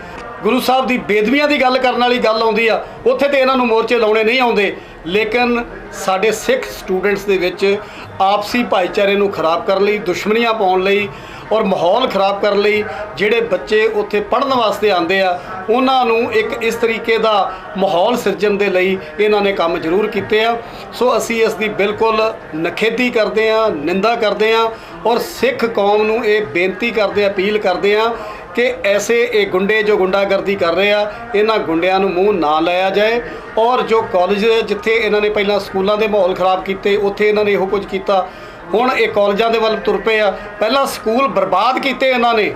ਗੁਰੂ ਸਾਹਿਬ ਦੀ ਬੇਦਬੀਆਂ ਦੀ ਗੱਲ ਕਰਨ ਵਾਲੀ ਗੱਲ ਆਉਂਦੀ ਆ ਉੱਥੇ ਤੇ ਇਹਨਾਂ ਨੂੰ ਮੋਰਚੇ ਲਾਉਣੇ ਨਹੀਂ ਆਉਂਦੇ। ਲੇਕਿਨ ਸਾਡੇ ਸਿੱਖ ਸਟੂਡੈਂਟਸ ਦੇ ਵਿੱਚ ਆਪਸੀ ਭਾਈਚਾਰੇ ਨੂੰ ਖਰਾਬ ਕਰਨ ਲਈ, ਦੁਸ਼ਮਣੀਆਂ ਪਾਉਣ ਲਈ ਔਰ ਮਾਹੌਲ ਖਰਾਬ ਕਰਨ ਲਈ ਜਿਹੜੇ ਬੱਚੇ ਉੱਥੇ ਪੜ੍ਹਨ ਵਾਸਤੇ ਆਉਂਦੇ ਆ ਉਹਨਾਂ ਨੂੰ ਇੱਕ ਇਸ ਤਰੀਕੇ ਦਾ ਮਾਹੌਲ ਸਿਰਜਣ ਦੇ ਲਈ ਇਹਨਾਂ ਨੇ ਕੰਮ ਜ਼ਰੂਰ ਕੀਤੇ ਆ। ਸੋ ਅਸੀਂ ਇਸ ਦੀ ਬਿਲਕੁਲ ਨਿਖੇਧੀ ਕਰਦੇ ਆ, ਨਿੰਦਾ ਕਰਦੇ ਆ ਔਰ ਸਿੱਖ ਕੌਮ ਨੂੰ ਇਹ ਬੇਨਤੀ ਕਰਦੇ, ਅਪੀਲ ਕਰਦੇ ਆ ਕਿ ਐਸੇ ਇਹ ਗੁੰਡੇ ਜੋ ਗੁੰਡਾਗਰਦੀ ਕਰ ਰਹੇ ਆ ਇਹਨਾਂ ਗੁੰਡਿਆਂ ਨੂੰ ਮੂੰਹ ਨਾ ਲਾਇਆ ਜਾਏ। ਔਰ ਜੋ ਕਾਲਜ ਜਿੱਥੇ ਇਹਨਾਂ ਨੇ ਪਹਿਲਾਂ ਸਕੂਲਾਂ ਦੇ ਮਾਹੌਲ ਖਰਾਬ ਕੀਤੇ ਉੱਥੇ ਇਹਨਾਂ ਨੇ ਇਹੋ ਕੁਝ ਕੀਤਾ, ਹੁਣ ਇਹ ਕਾਲਜਾਂ ਦੇ ਵੱਲ ਤੁਰ ਪਏ ਆ। ਪਹਿਲਾਂ ਸਕੂਲ ਬਰਬਾਦ ਕੀਤੇ ਇਹਨਾਂ ਨੇ,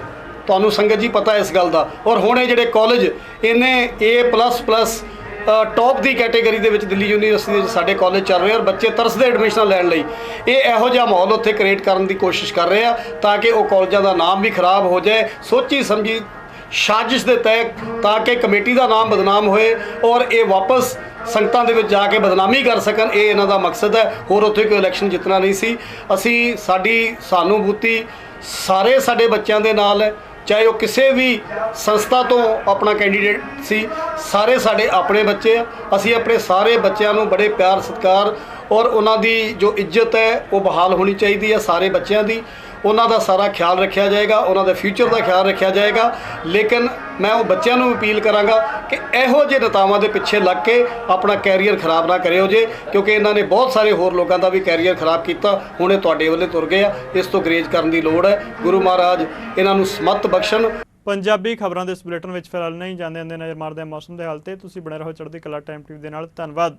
ਤੁਹਾਨੂੰ ਸੰਗਤ ਜੀ ਪਤਾ ਇਸ ਗੱਲ ਦਾ। ਔਰ ਹੁਣ ਇਹ ਜਿਹੜੇ ਕਾਲਜ ਇਹਨੇ A++ ਟੌਪ ਦੀ ਕੈਟੇਗਰੀ ਦੇ ਵਿੱਚ ਦਿੱਲੀ ਯੂਨੀਵਰਸਿਟੀ ਦੇ ਵਿੱਚ ਸਾਡੇ ਕਾਲਜ ਚੱਲ ਰਹੇ ਔਰ ਬੱਚੇ ਤਰਸਦੇ ਐਡਮਿਸ਼ਨਾਂ ਲੈਣ ਲਈ। ਇਹ ਇਹੋ ਜਿਹਾ ਮਾਹੌਲ ਉੱਥੇ ਕ੍ਰੀਏਟ ਕਰਨ ਦੀ ਕੋਸ਼ਿਸ਼ ਕਰ ਰਹੇ ਆ ਤਾਂ ਕਿ ਉਹ ਕਾਲਜਾਂ ਦਾ ਨਾਮ ਵੀ ਖਰਾਬ ਹੋ ਜਾਏ, ਸੋਚੀ ਸਮਝੀ ਸਾਜ਼ਿਸ਼ ਦੇ ਤਹਿਤ, ਤਾਂ ਕਿ ਕਮੇਟੀ ਦਾ ਨਾਮ ਬਦਨਾਮ ਹੋਏ ਔਰ ਇਹ ਵਾਪਸ ਸੰਗਤਾਂ ਦੇ ਵਿੱਚ ਜਾ ਕੇ ਬਦਨਾਮੀ ਕਰ ਸਕਣ। ਇਹ ਇਹਨਾਂ ਦਾ ਮਕਸਦ ਹੈ, ਹੋਰ ਉੱਥੇ ਕੋਈ ਇਲੈਕਸ਼ਨ ਜਿੱਤਣਾ ਨਹੀਂ ਸੀ। ਅਸੀਂ ਸਾਡੀ ਸਹਾਨੂਭੂਤੀ ਸਾਰੇ ਸਾਡੇ ਬੱਚਿਆਂ ਦੇ ਨਾਲ ਹੈ, ਚਾਹੇ ਉਹ ਕਿਸੇ ਵੀ ਸੰਸਥਾ ਤੋਂ ਆਪਣਾ ਕੈਂਡੀਡੇਟ ਸੀ, ਸਾਰੇ ਸਾਡੇ ਆਪਣੇ ਬੱਚੇ ਆ। ਅਸੀਂ ਆਪਣੇ ਸਾਰੇ ਬੱਚਿਆਂ ਨੂੰ ਬੜੇ ਪਿਆਰ ਸਤਿਕਾਰ ਔਰ ਉਹਨਾਂ ਦੀ ਜੋ ਇੱਜ਼ਤ ਹੈ ਉਹ ਬਹਾਲ ਹੋਣੀ ਚਾਹੀਦੀ ਹੈ। ਸਾਰੇ ਬੱਚਿਆਂ ਦੀ ਉਹਨਾਂ ਦਾ ਸਾਰਾ ਖਿਆਲ ਰੱਖਿਆ ਜਾਏਗਾ, ਉਹਨਾਂ ਦੇ ਫਿਊਚਰ ਦਾ ਖਿਆਲ ਰੱਖਿਆ ਜਾਏਗਾ। ਲੇਕਿਨ ਮੈਂ ਉਹ ਬੱਚਿਆਂ ਨੂੰ ਅਪੀਲ ਕਰਾਂਗਾ ਕਿ ਇਹੋ ਜਿਹੇ ਨੇਤਾਵਾਂ ਦੇ ਪਿੱਛੇ ਲੱਗ ਕੇ ਆਪਣਾ ਕੈਰੀਅਰ ਖਰਾਬ ਨਾ ਕਰਿਓ ਜੇ, ਕਿਉਂਕਿ ਇਹਨਾਂ ਨੇ ਬਹੁਤ ਸਾਰੇ ਹੋਰ ਲੋਕਾਂ ਦਾ ਵੀ ਕੈਰੀਅਰ ਖਰਾਬ ਕੀਤਾ। ਹੁਣ ਇਹ ਤੁਹਾਡੇ ਵੱਲੇ ਤੁਰ ਗਏ ਆ, ਇਸ ਤੋਂ ਗਰੇਜ਼ ਕਰਨ ਦੀ ਲੋੜ ਹੈ। ਗੁਰੂ ਮਹਾਰਾਜ ਇਹਨਾਂ ਨੂੰ ਸਮੱਤ ਬਖਸ਼ਣ। ਪੰਜਾਬੀ ਖਬਰਾਂ ਦੇ ਇਸ ਬੁਲੇਟਿਨ ਵਿੱਚ ਫਿਲਹਾਲ ਨਹੀਂ ਜਾਂਦੇ ਨਜ਼ਰ ਮਾਰਦੇ ਮੌਸਮ ਦੇ ਹਾਲ ਤੇ। ਤੁਸੀਂ ਬਣੇ ਰਹੋ ਚੜ੍ਹਦੀ ਕਲਾ ਟਾਈਮ ਟੀਵੀ ਦੇ ਨਾਲ। ਧੰਨਵਾਦ।